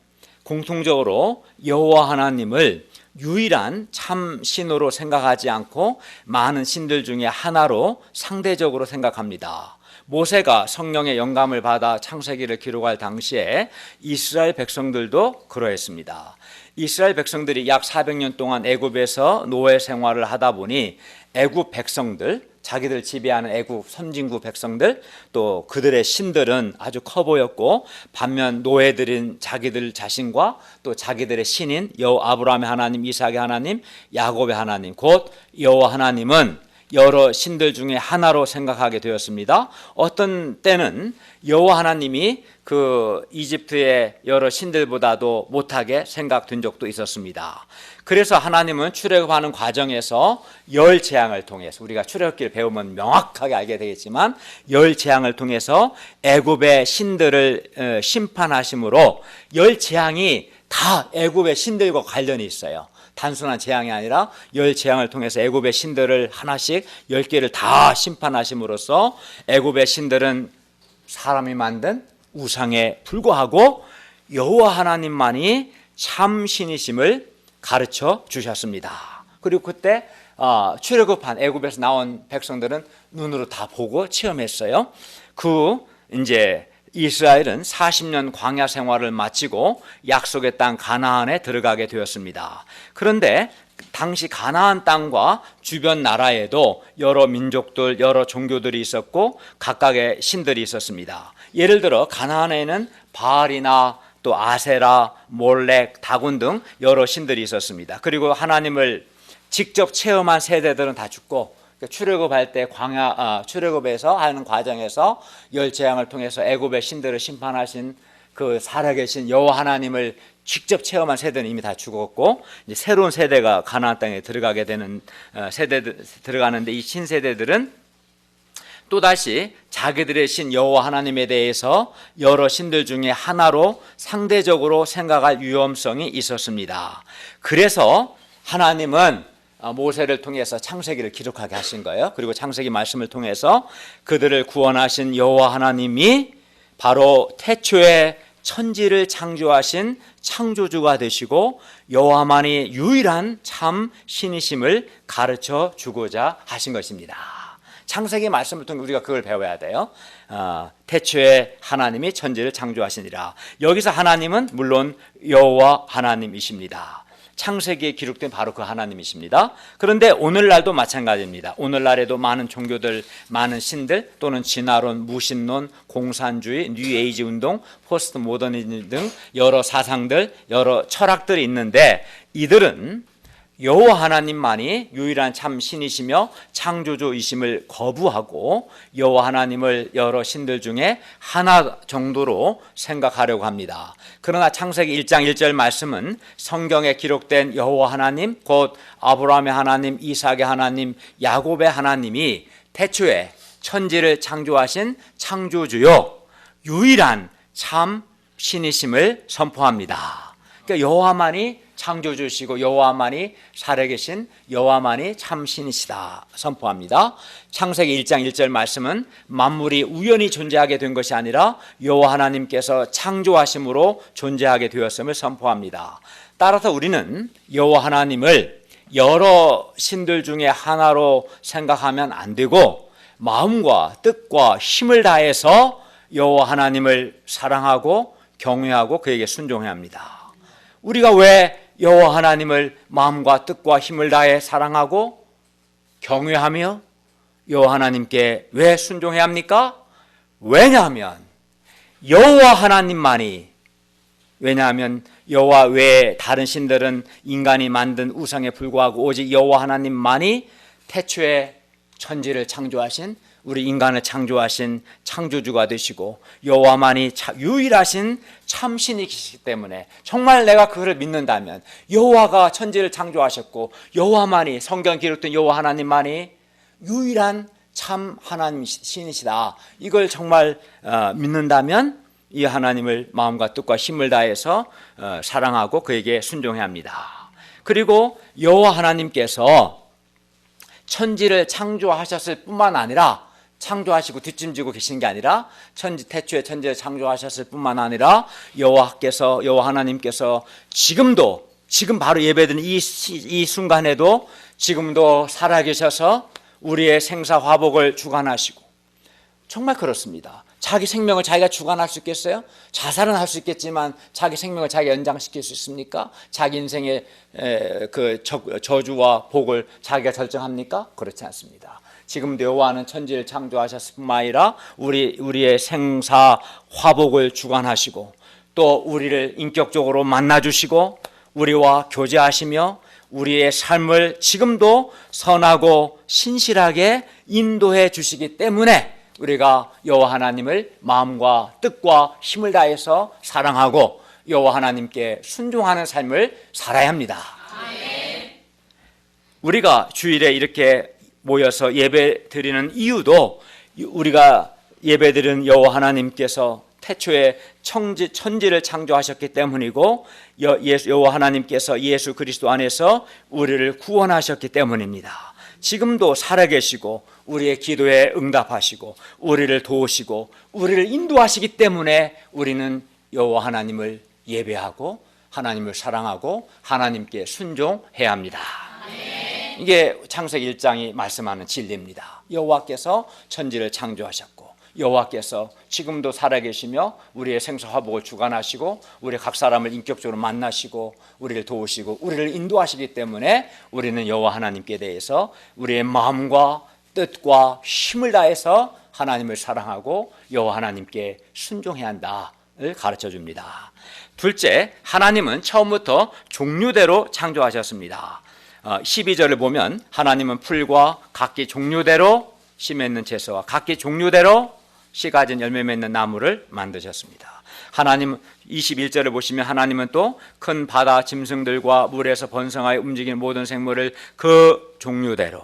공통적으로 여호와 하나님을 유일한 참 신으로 생각하지 않고 많은 신들 중에 하나로 상대적으로 생각합니다. 모세가 성령의 영감을 받아 창세기를 기록할 당시에 이스라엘 백성들도 그러했습니다. 이스라엘 백성들이 약 400년 동안 애굽에서 노예 생활을 하다 보니 애굽 백성들, 자기들 지배하는 애굽 선진국 백성들, 또 그들의 신들은 아주 커 보였고, 반면 노예들인 자기들 자신과 또 자기들의 신인 아브라함의 하나님, 이삭의 하나님, 야곱의 하나님, 곧 여호와 하나님은 여러 신들 중에 하나로 생각하게 되었습니다. 어떤 때는 여호와 하나님이 그 이집트의 여러 신들보다도 못하게 생각된 적도 있었습니다. 그래서 하나님은 출애굽하는 과정에서 열 재앙을 통해서, 우리가 출애굽기를 배우면 명확하게 알게 되겠지만, 열 재앙을 통해서 애굽의 신들을 심판하심으로 열 재앙이 다 애굽의 신들과 관련이 있어요. 단순한 재앙이 아니라 열 재앙을 통해서 애굽의 신들을 하나씩 10개를 다 심판하심으로써 애굽의 신들은 사람이 만든 우상에 불과하고 여호와 하나님만이 참신이심을 가르쳐 주셨습니다. 그리고 그때 출애굽한 애굽에서 나온 백성들은 눈으로 다 보고 체험했어요. 이제 이스라엘은 40년 광야 생활을 마치고 약속의 땅 가나안에 들어가게 되었습니다. 그런데 당시 가나안 땅과 주변 나라에도 여러 민족들, 여러 종교들이 있었고 각각의 신들이 있었습니다. 예를 들어 가나안에는 바알이나 또 아세라, 몰렉, 다곤 등 여러 신들이 있었습니다. 그리고 하나님을 직접 체험한 세대들은 다 죽고, 출애굽할 때 출애굽에서 하는 과정에서 열 재앙을 통해서 애굽의 신들을 심판하신 그 살아계신 여호와 하나님을 직접 체험한 세대는 이미 다 죽었고, 이제 새로운 세대가 가나안 땅에 들어가게 되는 들어가는데, 이 신세대들은 또다시 자기들의 신 여호와 하나님에 대해서 여러 신들 중에 하나로 상대적으로 생각할 위험성이 있었습니다. 그래서 하나님은 모세를 통해서 창세기를 기록하게 하신 거예요. 그리고 창세기 말씀을 통해서 그들을 구원하신 여호와 하나님이 바로 태초에 천지를 창조하신 창조주가 되시고 여호와만이 유일한 참 신이심을 가르쳐 주고자 하신 것입니다. 창세기 말씀을 통해 우리가 그걸 배워야 돼요. 태초에 하나님이 천지를 창조하시니라. 여기서 하나님은 물론 여호와 하나님이십니다. 창세기에 기록된 바로 그 하나님이십니다. 그런데 오늘날도 마찬가지입니다. 오늘날에도 많은 종교들, 많은 신들, 또는 진화론, 무신론, 공산주의, 뉴에이지 운동, 포스트 모더니즘 등 여러 사상들, 여러 철학들이 있는데, 이들은 여호와 하나님만이 유일한 참 신이시며 창조주이심을 거부하고 여호와 하나님을 여러 신들 중에 하나 정도로 생각하려고 합니다. 그러나 창세기 1장 1절 말씀은 성경에 기록된 여호와 하나님, 곧 아브라함의 하나님, 이삭의 하나님, 야곱의 하나님이 태초에 천지를 창조하신 창조주요 유일한 참 신이심을 선포합니다. 그러니까 여호와만이 창조주시고 여호와만이 살아계신 여호와만이 참신이시다 선포합니다. 창세기 1장 1절 말씀은 만물이 우연히 존재하게 된 것이 아니라 여호와 하나님께서 창조하심으로 존재하게 되었음을 선포합니다. 따라서 우리는 여호와 하나님을 여러 신들 중에 하나로 생각하면 안 되고 마음과 뜻과 힘을 다해서 여호와 하나님을 사랑하고 경외하고 그에게 순종해야 합니다. 우리가 왜 여호와 하나님을 마음과 뜻과 힘을 다해 사랑하고 경외하며 여호와 하나님께 왜 순종해야 합니까? 왜냐하면 여호와 하나님만이, 왜냐하면 여호와 외에 다른 신들은 인간이 만든 우상에 불과하고 오직 여호와 하나님만이 태초에 천지를 창조하신, 우리 인간을 창조하신 창조주가 되시고 여호와만이 유일하신 참신이시기 때문에 정말 내가 그를 믿는다면 여호와가 천지를 창조하셨고 여호와만이, 성경 기록된 여호와 하나님만이 유일한 참 하나님 신이시다, 이걸 정말 믿는다면 이 하나님을 마음과 뜻과 힘을 다해서 사랑하고 그에게 순종해야 합니다. 그리고 여호와 하나님께서 천지를 창조하셨을 뿐만 아니라, 창조하시고 뒷짐지고 계신 게 아니라 태초에 천지를 창조하셨을 뿐만 아니라 여호와 하나님께서 지금도, 지금 바로 예배드리는 이 순간에도 지금도 살아계셔서 우리의 생사 화복을 주관하시고, 정말 그렇습니다. 자기 생명을 자기가 주관할 수 있겠어요? 자살은 할 수 있겠지만 자기 생명을 자기가 연장시킬 수 있습니까? 자기 인생의 그 저주와 복을 자기가 결정합니까? 그렇지 않습니다. 지금도 여호와는 천지를 창조하셨을 뿐만 아니라 우리의 생사 화복을 주관하시고 또 우리를 인격적으로 만나주시고 우리와 교제하시며 우리의 삶을 지금도 선하고 신실하게 인도해 주시기 때문에 우리가 여호와 하나님을 마음과 뜻과 힘을 다해서 사랑하고 여호와 하나님께 순종하는 삶을 살아야 합니다. 아멘. 우리가 주일에 이렇게 모여서 예배 드리는 이유도 우리가 예배 드리는 여호와 하나님께서 태초에 천지를 창조하셨기 때문이고 여호와 하나님께서 예수 그리스도 안에서 우리를 구원하셨기 때문입니다. 지금도 살아계시고 우리의 기도에 응답하시고 우리를 도우시고 우리를 인도하시기 때문에 우리는 여호와 하나님을 예배하고 하나님을 사랑하고 하나님께 순종해야 합니다. 이게 창세기 1장이 말씀하는 진리입니다. 여호와께서 천지를 창조하셨고 여호와께서 지금도 살아계시며 우리의 생사 화복을 주관하시고 우리 각 사람을 인격적으로 만나시고 우리를 도우시고 우리를 인도하시기 때문에 우리는 여호와 하나님께 대해서 우리의 마음과 뜻과 힘을 다해서 하나님을 사랑하고 여호와 하나님께 순종해야 한다를 가르쳐 줍니다. 둘째, 하나님은 처음부터 종류대로 창조하셨습니다. 12절을 보면 하나님은 풀과 각기 종류대로 씨 맺는 채소와 각기 종류대로 씨 가진 열매 맺는 나무를 만드셨습니다. 하나님 21절을 보시면 하나님은 또 큰 바다 짐승들과 물에서 번성하여 움직이는 모든 생물을 그 종류대로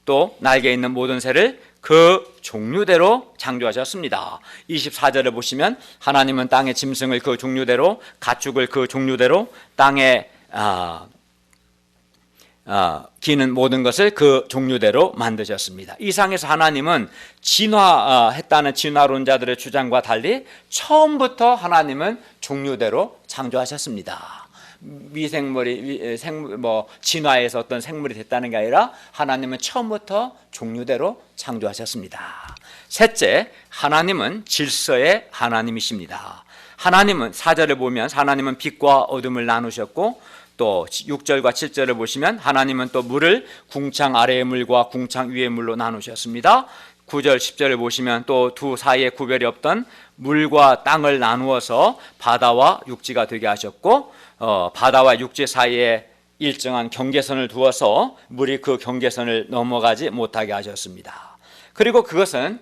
또 날개 있는 모든 새를 그 종류대로 창조하셨습니다. 24절을 보시면 하나님은 땅의 짐승을 그 종류대로 가축을 그 종류대로 땅에 기는 모든 것을 그 종류대로 만드셨습니다. 이상에서 하나님은 진화했다는 진화론자들의 주장과 달리 처음부터 하나님은 종류대로 창조하셨습니다. 미생물이 진화해서 어떤 생물이 됐다는 게 아니라 하나님은 처음부터 종류대로 창조하셨습니다. 셋째, 하나님은 질서의 하나님이십니다. 하나님은 4절을 보면 하나님은 빛과 어둠을 나누셨고 또 6절과 7절을 보시면 하나님은 또 물을 궁창 아래의 물과 궁창 위의 물로 나누셨습니다. 9절 10절을 보시면 또 두 사이에 구별이 없던 물과 땅을 나누어서 바다와 육지가 되게 하셨고 바다와 육지 사이에 일정한 경계선을 두어서 물이 그 경계선을 넘어가지 못하게 하셨습니다. 그리고 그것은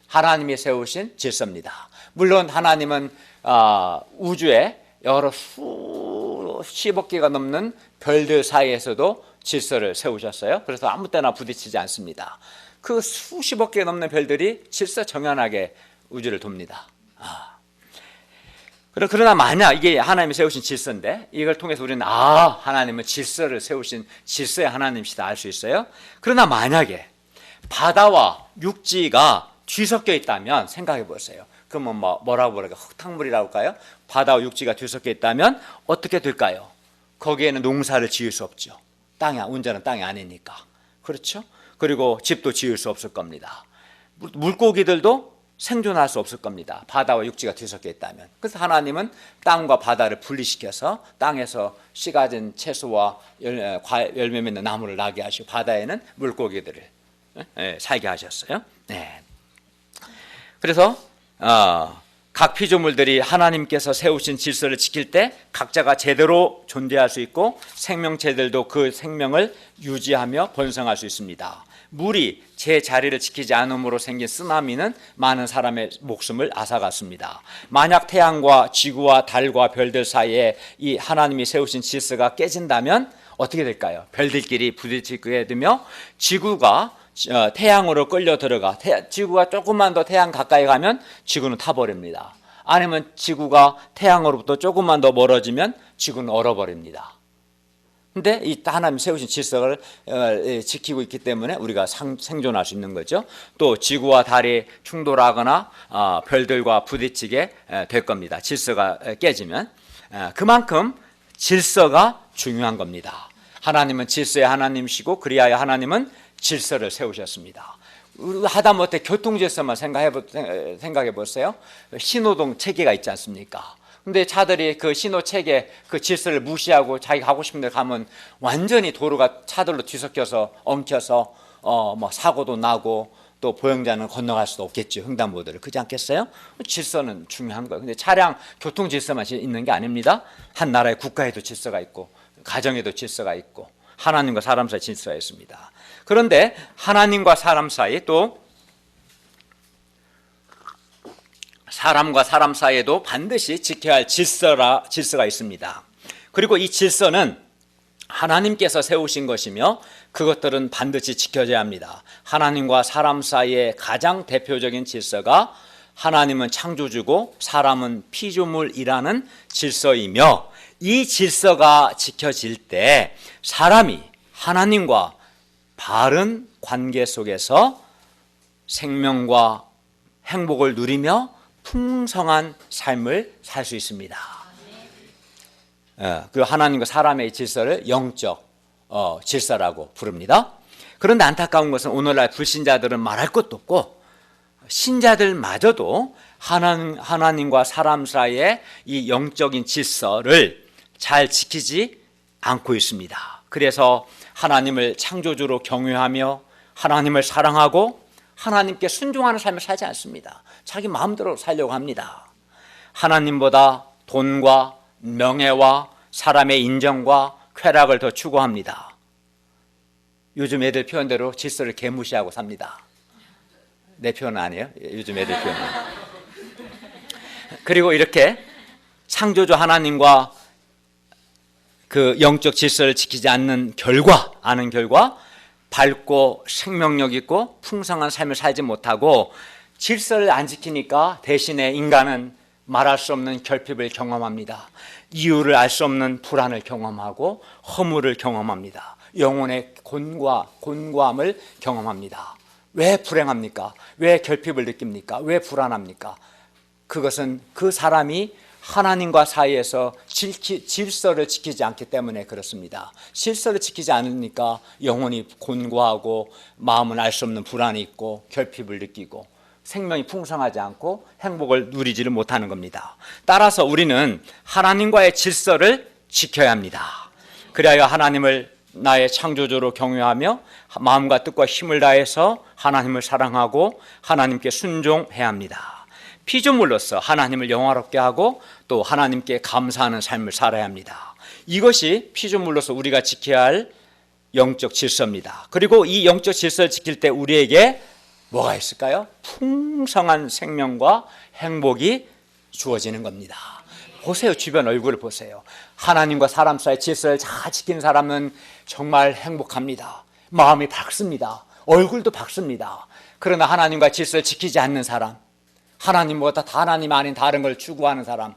하나님이 세우신 질서입니다. 물론 하나님은 우주에 여러 수십억 개가 넘는 별들 사이에서도 질서를 세우셨어요. 그래서 아무 때나 부딪히지 않습니다. 그 수십억 개 넘는 별들이 질서 정연하게 우주를 돕니다. 그러나 만약 이게 하나님이 세우신 질서인데 이걸 통해서 우리는 하나님은 질서를 세우신 질서의 하나님이시다 알 수 있어요. 그러나 만약에 바다와 육지가 뒤섞여 있다면 생각해 보세요. 그러면 뭐라고 그럴까요? 흙탕물이라고 할까요? 바다와 육지가 뒤섞여 있다면 어떻게 될까요? 거기에는 농사를 지을 수 없죠. 온전한 땅이 아니니까. 그렇죠? 그리고 집도 지을 수 없을 겁니다. 물고기들도 생존할 수 없을 겁니다. 바다와 육지가 뒤섞여 있다면. 그래서 하나님은 땅과 바다를 분리시켜서 땅에서 씨 가진 채소와 열매 맺는 나무를 나게 하시고 바다에는 물고기들을 살게 하셨어요. 네. 그래서 각 피조물들이 하나님께서 세우신 질서를 지킬 때 각자가 제대로 존재할 수 있고 생명체들도 그 생명을 유지하며 번성할 수 있습니다. 물이 제 자리를 지키지 않음으로 생긴 쓰나미는 많은 사람의 목숨을 앗아갔습니다. 만약 태양과 지구와 달과 별들 사이에 이 하나님이 세우신 질서가 깨진다면 어떻게 될까요? 별들끼리 부딪히게 되며 지구가 태양으로 끌려 들어가 지구가 조금만 더 태양 가까이 가면 지구는 타버립니다. 아니면 지구가 태양으로부터 조금만 더 멀어지면 지구는 얼어버립니다. 근데 이 하나님 세우신 질서를 지키고 있기 때문에 우리가 생존할 수 있는 거죠. 또 지구와 달이 충돌하거나 별들과 부딪히게 될 겁니다. 질서가 깨지면. 그만큼 질서가 중요한 겁니다. 하나님은 질서의 하나님이시고 그리하여 하나님은 질서를 세우셨습니다. 하다못해 교통질서만 생각해 보세요. 신호등 체계가 있지 않습니까? 근데 차들이 그 신호 체계, 그 질서를 무시하고 자기 가고 싶은 데 가면 완전히 도로가 차들로 뒤섞여서 엉켜서 뭐 사고도 나고 또 보행자는 건너갈 수도 없겠죠. 횡단보도를. 그렇지 않겠어요? 질서는 중요한 거예요. 근데 차량 교통 질서만 있는 게 아닙니다. 한 나라의 국가에도 질서가 있고 가정에도 질서가 있고 하나님과 사람 사이 질서가 있습니다. 그런데 하나님과 사람 사이 또 사람과 사람 사이에도 반드시 지켜야 할 질서가 있습니다. 그리고 이 질서는 하나님께서 세우신 것이며 그것들은 반드시 지켜져야 합니다. 하나님과 사람 사이의 가장 대표적인 질서가 하나님은 창조주고 사람은 피조물이라는 질서이며 이 질서가 지켜질 때 사람이 하나님과 바른 관계 속에서 생명과 행복을 누리며 풍성한 삶을 살 수 있습니다. 그 하나님과 사람의 질서를 영적 질서라고 부릅니다. 그런데 안타까운 것은 오늘날 불신자들은 말할 것도 없고 신자들마저도 하나님과 사람 사이의 이 영적인 질서를 잘 지키지 않고 있습니다. 그래서 하나님을 창조주로 경외하며 하나님을 사랑하고 하나님께 순종하는 삶을 살지 않습니다. 자기 마음대로 살려고 합니다. 하나님보다 돈과 명예와 사람의 인정과 쾌락을 더 추구합니다. 요즘 애들 표현대로 질서를 개무시하고 삽니다. 내 표현은 아니에요. 요즘 애들 표현은. 그리고 이렇게 창조주 하나님과 그 영적 질서를 지키지 않는 결과 밝고 생명력 있고 풍성한 삶을 살지 못하고 질서를 안 지키니까 대신에 인간은 말할 수 없는 결핍을 경험합니다. 이유를 알 수 없는 불안을 경험하고 허물을 경험합니다. 영혼의 곤고함을 경험합니다. 왜 불행합니까? 왜 결핍을 느낍니까? 왜 불안합니까? 그것은 그 사람이 하나님과 사이에서 질서를 지키지 않기 때문에 그렇습니다. 질서를 지키지 않으니까 영혼이 곤고하고 마음은 알 수 없는 불안이 있고 결핍을 느끼고 생명이 풍성하지 않고 행복을 누리지를 못하는 겁니다. 따라서 우리는 하나님과의 질서를 지켜야 합니다. 그래야 하나님을 나의 창조주로 경외하며 마음과 뜻과 힘을 다해서 하나님을 사랑하고 하나님께 순종해야 합니다. 피조물로서 하나님을 영화롭게 하고 또 하나님께 감사하는 삶을 살아야 합니다. 이것이 피조물로서 우리가 지켜야 할 영적 질서입니다. 그리고 이 영적 질서를 지킬 때 우리에게 뭐가 있을까요? 풍성한 생명과 행복이 주어지는 겁니다. 보세요. 주변 얼굴을 보세요. 하나님과 사람 사이의 질서를 잘 지키는 사람은 정말 행복합니다. 마음이 밝습니다. 얼굴도 밝습니다. 그러나 하나님과 질서를 지키지 않는 사람, 하나님보다 하나님 아닌 다른 걸 추구하는 사람,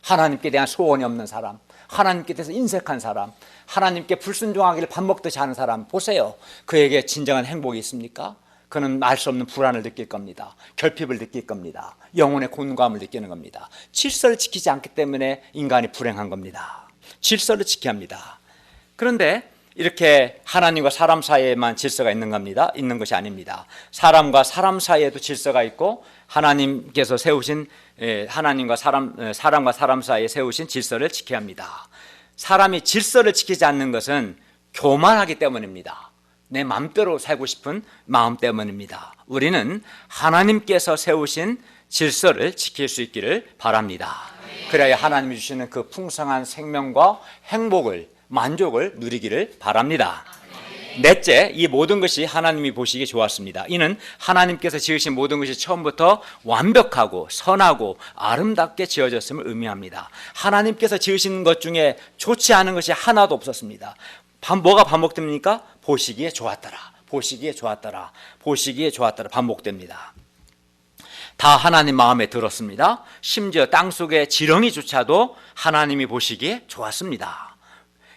하나님께 대한 소원이 없는 사람, 하나님께 대해서 인색한 사람, 하나님께 불순종하기를 밥 먹듯이 하는 사람 보세요. 그에게 진정한 행복이 있습니까? 그는 알 수 없는 불안을 느낄 겁니다. 결핍을 느낄 겁니다. 영혼의 곤고함을 느끼는 겁니다. 질서를 지키지 않기 때문에 인간이 불행한 겁니다. 질서를 지켜야 합니다. 그런데 이렇게 하나님과 사람 사이에만 질서가 있는 겁니다. 있는 것이 아닙니다. 사람과 사람 사이에도 질서가 있고 하나님께서 세우신 사람과 사람 사이에 세우신 질서를 지켜야 합니다. 사람이 질서를 지키지 않는 것은 교만하기 때문입니다. 내 마음대로 살고 싶은 마음 때문입니다. 우리는 하나님께서 세우신 질서를 지킬 수 있기를 바랍니다. 그래야 하나님이 주시는 그 풍성한 생명과 행복을, 만족을 누리기를 바랍니다. 넷째, 이 모든 것이 하나님이 보시기에 좋았습니다. 이는 하나님께서 지으신 모든 것이 처음부터 완벽하고 선하고 아름답게 지어졌음을 의미합니다. 하나님께서 지으신 것 중에 좋지 않은 것이 하나도 없었습니다. 뭐가 반복됩니까? 보시기에 좋았더라, 보시기에 좋았더라, 보시기에 좋았더라 반복됩니다. 다 하나님 마음에 들었습니다. 심지어 땅속의 지렁이조차도 하나님이 보시기에 좋았습니다.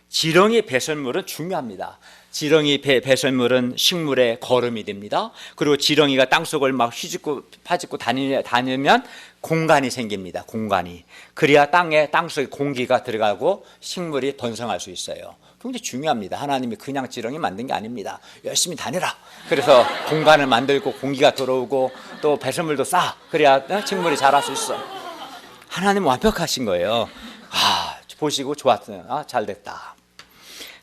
지렁이 배설물은 중요합니다. 지렁이 배설물은 식물의 거름이 됩니다. 그리고 지렁이가 땅속을 막 휘짓고 파짓고 다니면 공간이 생깁니다. 공간이. 그래야 땅속에 공기가 들어가고 식물이 번성할 수 있어요. 굉장히 중요합니다. 하나님이 그냥 지렁이 만든 게 아닙니다. 열심히 다니라. 그래서 공간을 만들고 공기가 들어오고 또 배설물도 쌓아. 그래야 식물이 자랄 수 있어. 하나님 완벽하신 거예요. 보시고 좋았어요. 잘 됐다.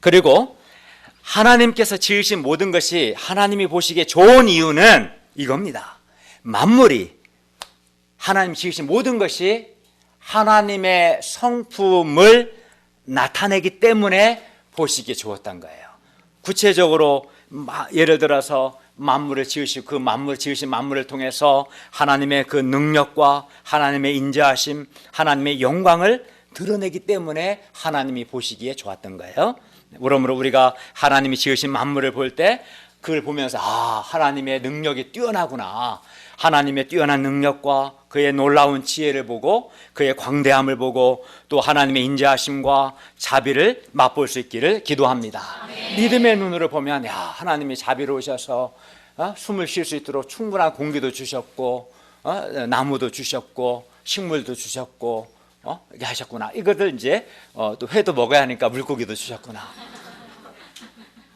그리고 하나님께서 지으신 모든 것이 하나님이 보시기에 좋은 이유는 이겁니다. 만물이, 하나님 지으신 모든 것이 하나님의 성품을 나타내기 때문에 보시기에 좋았던 거예요. 구체적으로 예를 들어서 만물을 지으시고 그 만물 지으신 만물을 통해서 하나님의 그 능력과 하나님의 인자하심, 하나님의 영광을 드러내기 때문에 하나님이 보시기에 좋았던 거예요. 그러므로 우리가 하나님이 지으신 만물을 볼 때 그걸 보면서 하나님의 능력이 뛰어나구나. 하나님의 뛰어난 능력과 그의 놀라운 지혜를 보고 그의 광대함을 보고 또 하나님의 인자하심과 자비를 맛볼 수 있기를 기도합니다. 믿음의 눈으로 보면 하나님이 자비로우셔서 숨을 쉴 수 있도록 충분한 공기도 주셨고 나무도 주셨고 식물도 주셨고 이렇게 하셨구나. 이것들 이제 또 회도 먹어야 하니까 물고기도 주셨구나.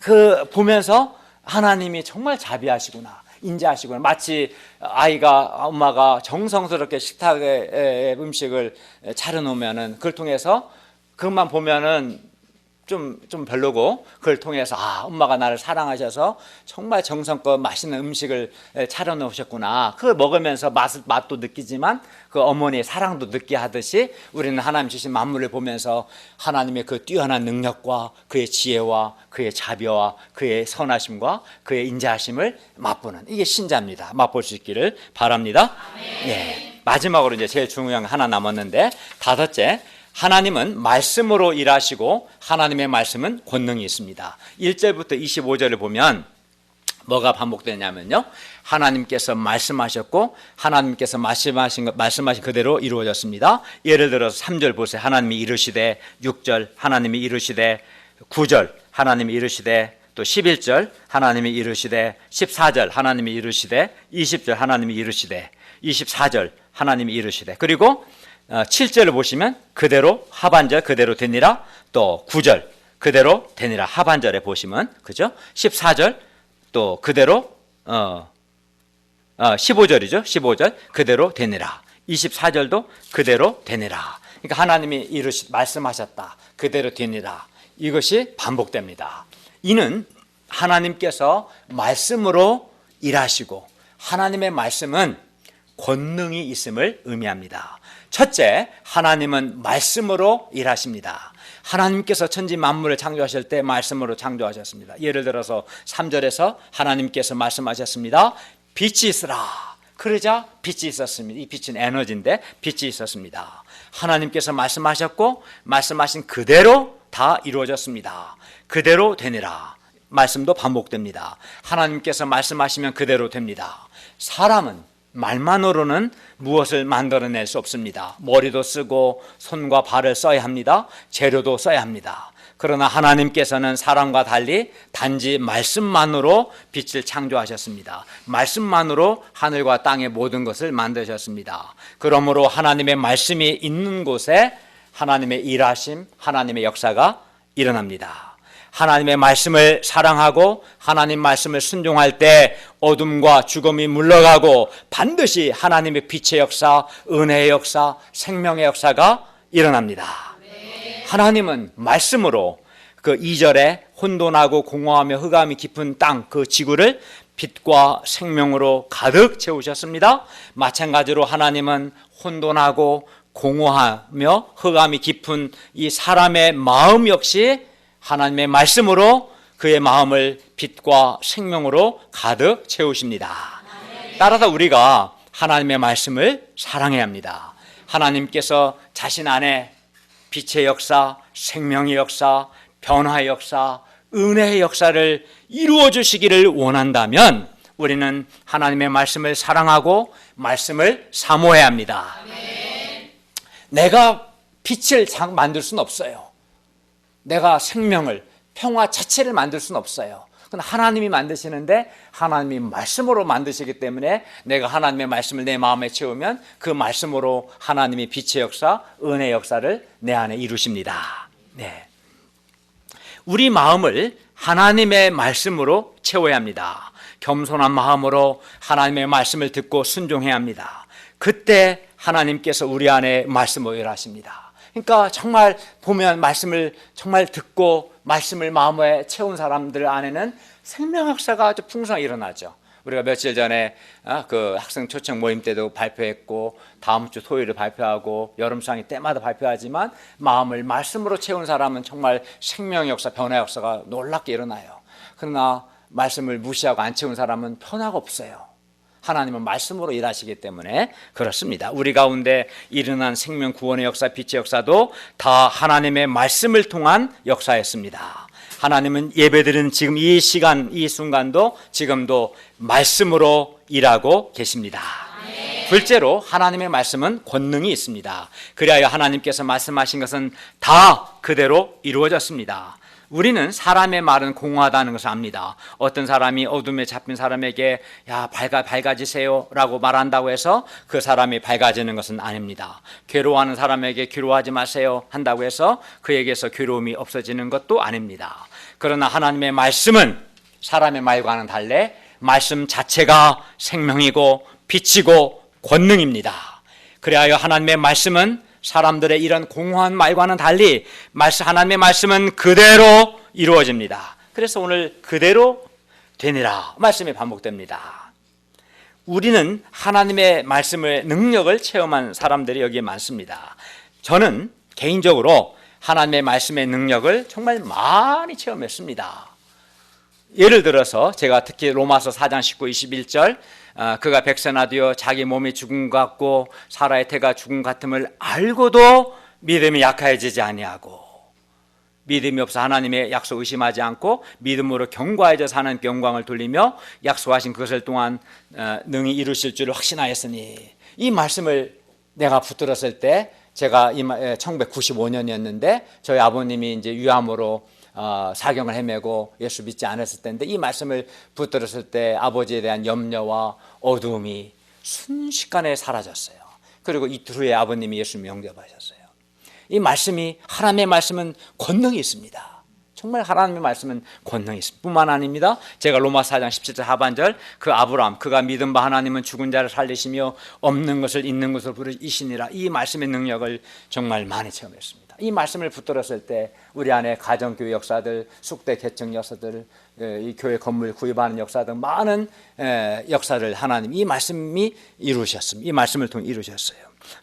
그 보면서 하나님이 정말 자비하시구나, 인자하시구나. 마치 엄마가 정성스럽게 식탁에 음식을 차려놓으면은 그걸 통해서 그것만 보면은 좀 별로고 그걸 통해서 엄마가 나를 사랑하셔서 정말 정성껏 맛있는 음식을 차려놓으셨구나. 그걸 먹으면서 맛도 느끼지만 그 어머니의 사랑도 느끼게 하듯이 우리는 하나님 주신 만물을 보면서 하나님의 그 뛰어난 능력과 그의 지혜와 그의 자비와 그의 선하심과 그의 인자하심을 맛보는, 이게 신자입니다. 맛볼 수 있기를 바랍니다. 예. 마지막으로 이제 제일 중요한 거 하나 남았는데, 다섯째, 하나님은 말씀으로 일하시고 하나님의 말씀은 권능이 있습니다. 1절부터 25절을 보면 뭐가 반복되냐면요, 하나님께서 말씀하셨고 하나님께서 말씀하신 그대로 이루어졌습니다. 예를 들어서 3절 보세요. 하나님이 이르시되, 6절 하나님이 이르시되, 9절 하나님이 이르시되, 또 11절 하나님이 이르시되, 14절 하나님이 이르시되, 20절 하나님이 이르시되, 24절 하나님이 이르시되, 그리고 7절을 보시면 그대로 하반절 그대로 되니라, 또 9절 그대로 되니라 하반절에 보시면, 그죠? 14절 또 그대로 15절이죠. 15절 그대로 되니라, 24절도 그대로 되니라. 그러니까 하나님이 말씀하셨다, 그대로 되니라, 이것이 반복됩니다. 이는 하나님께서 말씀으로 일하시고 하나님의 말씀은 권능이 있음을 의미합니다. 첫째, 하나님은 말씀으로 일하십니다. 하나님께서 천지 만물을 창조하실 때 말씀으로 창조하셨습니다. 예를 들어서 3절에서 하나님께서 말씀하셨습니다. 빛이 있으라. 그러자 빛이 있었습니다. 이 빛은 에너지인데 빛이 있었습니다. 하나님께서 말씀하셨고 말씀하신 그대로 다 이루어졌습니다. 그대로 되니라. 말씀도 반복됩니다. 하나님께서 말씀하시면 그대로 됩니다. 사람은 말만으로는 무엇을 만들어낼 수 없습니다. 머리도 쓰고 손과 발을 써야 합니다. 재료도 써야 합니다. 그러나 하나님께서는 사람과 달리 단지 말씀만으로 빛을 창조하셨습니다. 말씀만으로 하늘과 땅의 모든 것을 만드셨습니다. 그러므로 하나님의 말씀이 있는 곳에 하나님의 일하심, 하나님의 역사가 일어납니다. 하나님의 말씀을 사랑하고 하나님 말씀을 순종할 때 어둠과 죽음이 물러가고 반드시 하나님의 빛의 역사, 은혜의 역사, 생명의 역사가 일어납니다. 하나님은 말씀으로 그 2절에 혼돈하고 공허하며 흑암이 깊은 땅, 그 지구를 빛과 생명으로 가득 채우셨습니다. 마찬가지로 하나님은 혼돈하고 공허하며 흑암이 깊은 이 사람의 마음 역시 하나님의 말씀으로 그의 마음을 빛과 생명으로 가득 채우십니다. 따라서 우리가 하나님의 말씀을 사랑해야 합니다. 하나님께서 자신 안에 빛의 역사, 생명의 역사, 변화의 역사, 은혜의 역사를 이루어 주시기를 원한다면 우리는 하나님의 말씀을 사랑하고 말씀을 사모해야 합니다. 내가 빛을 만들 수는 없어요. 내가 생명을, 평화 자체를 만들 수는 없어요. 그건 하나님이 만드시는데 하나님이 말씀으로 만드시기 때문에 내가 하나님의 말씀을 내 마음에 채우면 그 말씀으로 하나님이 빛의 역사, 은혜의 역사를 내 안에 이루십니다. 네. 우리 마음을 하나님의 말씀으로 채워야 합니다. 겸손한 마음으로 하나님의 말씀을 듣고 순종해야 합니다. 그때 하나님께서 우리 안에 말씀을 일하십니다. 그러니까 정말 보면 말씀을 정말 듣고 말씀을 마음에 채운 사람들 안에는 생명 역사가 아주 풍성하게 일어나죠. 우리가 며칠 전에 그 학생 초청 모임 때도 발표했고 다음 주 토요일에 발표하고 여름상이 때마다 발표하지만 마음을 말씀으로 채운 사람은 정말 생명 역사, 변화 역사가 놀랍게 일어나요. 그러나 말씀을 무시하고 안 채운 사람은 변화가 없어요. 하나님은 말씀으로 일하시기 때문에 그렇습니다. 우리 가운데 일어난 생명 구원의 역사, 빛의 역사도 다 하나님의 말씀을 통한 역사였습니다. 하나님은 예배드리는 지금 이 시간, 이 순간도 지금도 말씀으로 일하고 계십니다. 둘째로 하나님의 말씀은 권능이 있습니다. 그리하여 하나님께서 말씀하신 것은 다 그대로 이루어졌습니다. 우리는 사람의 말은 공허하다는 것을 압니다. 어떤 사람이 어둠에 잡힌 사람에게 야 밝아지세요 라고 말한다고 해서 그 사람이 밝아지는 것은 아닙니다. 괴로워하는 사람에게 괴로워하지 마세요 한다고 해서 그에게서 괴로움이 없어지는 것도 아닙니다. 그러나 하나님의 말씀은 사람의 말과는 달리 말씀 자체가 생명이고 빛이고 권능입니다. 그리하여 하나님의 말씀은 사람들의 이런 공허한 말과는 달리 하나님의 말씀은 그대로 이루어집니다. 그래서 오늘 그대로 되니라 말씀이 반복됩니다. 우리는 하나님의 말씀의 능력을 체험한 사람들이 여기에 많습니다. 저는 개인적으로 하나님의 말씀의 능력을 정말 많이 체험했습니다. 예를 들어서 제가 특히 로마서 4장 19, 21절 그가 백선하되어 자기 몸이 죽음 같고 사라의 태가 죽음 같음을 알고도 믿음이 약해지지 아니하고 믿음이 없어 하나님의 약속 의심하지 않고 믿음으로 견고해져 사는 영광을 돌리며 약속하신 그것을 또한 능히 이루실 줄을 확신하였으니 이 말씀을 내가 붙들었을 때 제가 1995년이었는데 저희 아버님이 이제 위암으로 사경을 헤매고 예수 믿지 않았을 때인데 이 말씀을 붙들었을 때 아버지에 대한 염려와 어두움이 순식간에 사라졌어요. 그리고 이틀 후에 아버님이 예수 영접하셨어요. 이 말씀이 하나님의 말씀은 권능이 있습니다. 정말 하나님의 말씀은 권능이 있습니다. 뿐만 아닙니다. 제가 로마 4장 17절 하반절 그 아브라함 그가 믿은 바 하나님은 죽은 자를 살리시며 없는 것을 있는 것으로 부르시니라 이 말씀의 능력을 정말 많이 체험했습니다. 이 말씀을 붙들었을 때 우리 안에 가정교회 역사들, 숙대 개척 역사들, 이 교회 건물 구입하는 역사 등 많은 역사를 하나님 이 말씀이 이루셨습니다. 이 말씀을 통해 이루셨어요.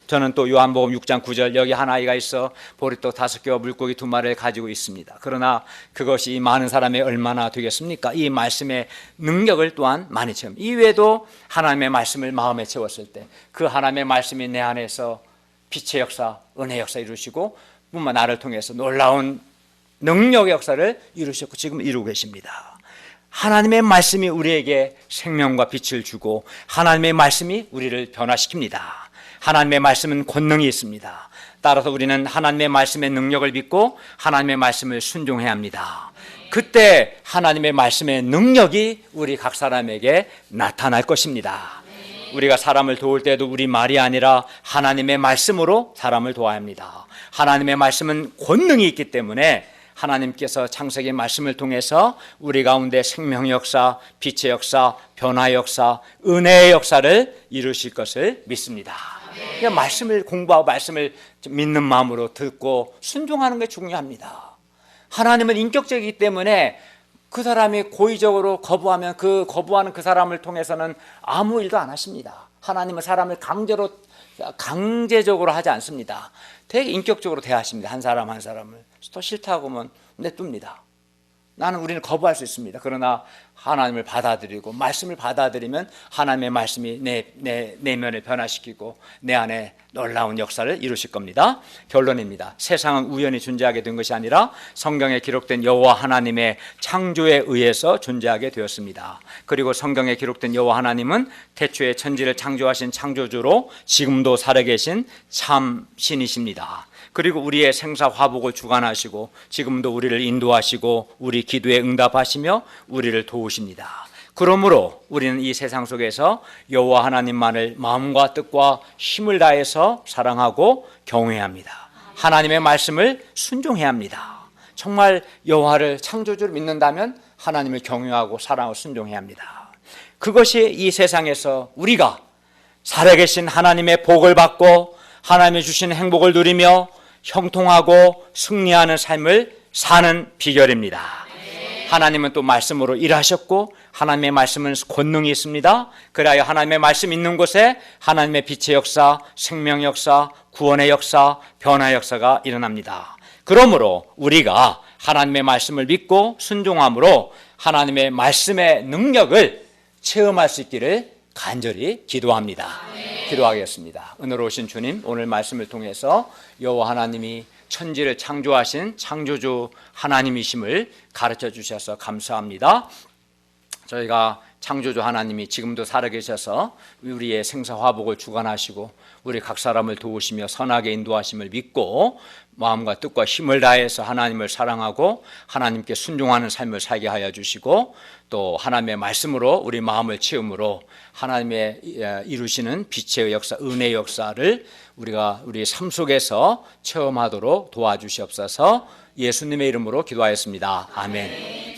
저는 또 요한복음 6장 9절 여기 한 아이가 있어 보리떡 5개와 물고기 2마리를 가지고 있습니다. 그러나 그것이 많은 사람의 얼마나 되겠습니까? 이 말씀의 능력을 또한 많이 체험. 이외에도 하나님의 말씀을 마음에 채웠을 때 그 하나님의 말씀이 내 안에서 빛의 역사, 은혜의 역사 이루시고 뿐만 나를 통해서 놀라운 능력의 역사를 이루셨고 지금 이루고 계십니다. 하나님의 말씀이 우리에게 생명과 빛을 주고 하나님의 말씀이 우리를 변화시킵니다. 하나님의 말씀은 권능이 있습니다. 따라서 우리는 하나님의 말씀의 능력을 믿고 하나님의 말씀을 순종해야 합니다. 그때 하나님의 말씀의 능력이 우리 각 사람에게 나타날 것입니다. 우리가 사람을 도울 때도 우리 말이 아니라 하나님의 말씀으로 사람을 도와야 합니다. 하나님의 말씀은 권능이 있기 때문에 하나님께서 창세기 말씀을 통해서 우리 가운데 생명 역사, 빛의 역사, 변화의 역사, 은혜의 역사를 이루실 것을 믿습니다. 그러니까 말씀을 공부하고 말씀을 믿는 마음으로 듣고 순종하는 게 중요합니다. 하나님은 인격적이기 때문에 그 사람이 고의적으로 거부하면 그 거부하는 그 사람을 통해서는 아무 일도 안 하십니다. 하나님은 사람을 강제적으로 하지 않습니다. 되게 인격적으로 대하십니다. 한 사람 한 사람을. 또 싫다고 하면 냅둡니다. 우리는 거부할 수 있습니다. 그러나 하나님을 받아들이고 말씀을 받아들이면 하나님의 말씀이 내 내면을 변화시키고 내 안에 놀라운 역사를 이루실 겁니다. 결론입니다. 세상은 우연히 존재하게 된 것이 아니라 성경에 기록된 여호와 하나님의 창조에 의해서 존재하게 되었습니다. 그리고 성경에 기록된 여호와 하나님은 태초에 천지를 창조하신 창조주로 지금도 살아계신 참 신이십니다. 그리고 우리의 생사화복을 주관하시고 지금도 우리를 인도하시고 우리 기도에 응답하시며 우리를 도우십니다. 그러므로 우리는 이 세상 속에서 여호와 하나님만을 마음과 뜻과 힘을 다해서 사랑하고 경외해야 합니다. 하나님의 말씀을 순종해야 합니다. 정말 여호와를 창조주로 믿는다면 하나님을 경외하고 사랑하고 순종해야 합니다. 그것이 이 세상에서 우리가 살아계신 하나님의 복을 받고 하나님이 주신 행복을 누리며 형통하고 승리하는 삶을 사는 비결입니다. 하나님은 또 말씀으로 일하셨고 하나님의 말씀은 권능이 있습니다. 그래야 하나님의 말씀 있는 곳에 하나님의 빛의 역사, 생명 역사, 구원의 역사, 변화의 역사가 일어납니다. 그러므로 우리가 하나님의 말씀을 믿고 순종함으로 하나님의 말씀의 능력을 체험할 수 있기를 간절히 기도합니다. 기도하겠습니다. 은혜로우신 주님, 오늘 말씀을 통해서 여호와 하나님이 천지를 창조하신 창조주 하나님이심을 가르쳐 주셔서 감사합니다. 저희가 창조주 하나님이 지금도 살아계셔서 우리의 생사화복을 주관하시고 우리 각 사람을 도우시며 선하게 인도하심을 믿고 마음과 뜻과 힘을 다해서 하나님을 사랑하고 하나님께 순종하는 삶을 살게 하여 주시고 또 하나님의 말씀으로 우리 마음을 채움으로 하나님의 이루시는 빛의 역사, 은혜의 역사를 우리가 우리 삶 속에서 체험하도록 도와주시옵소서. 예수님의 이름으로 기도하였습니다. 아멘.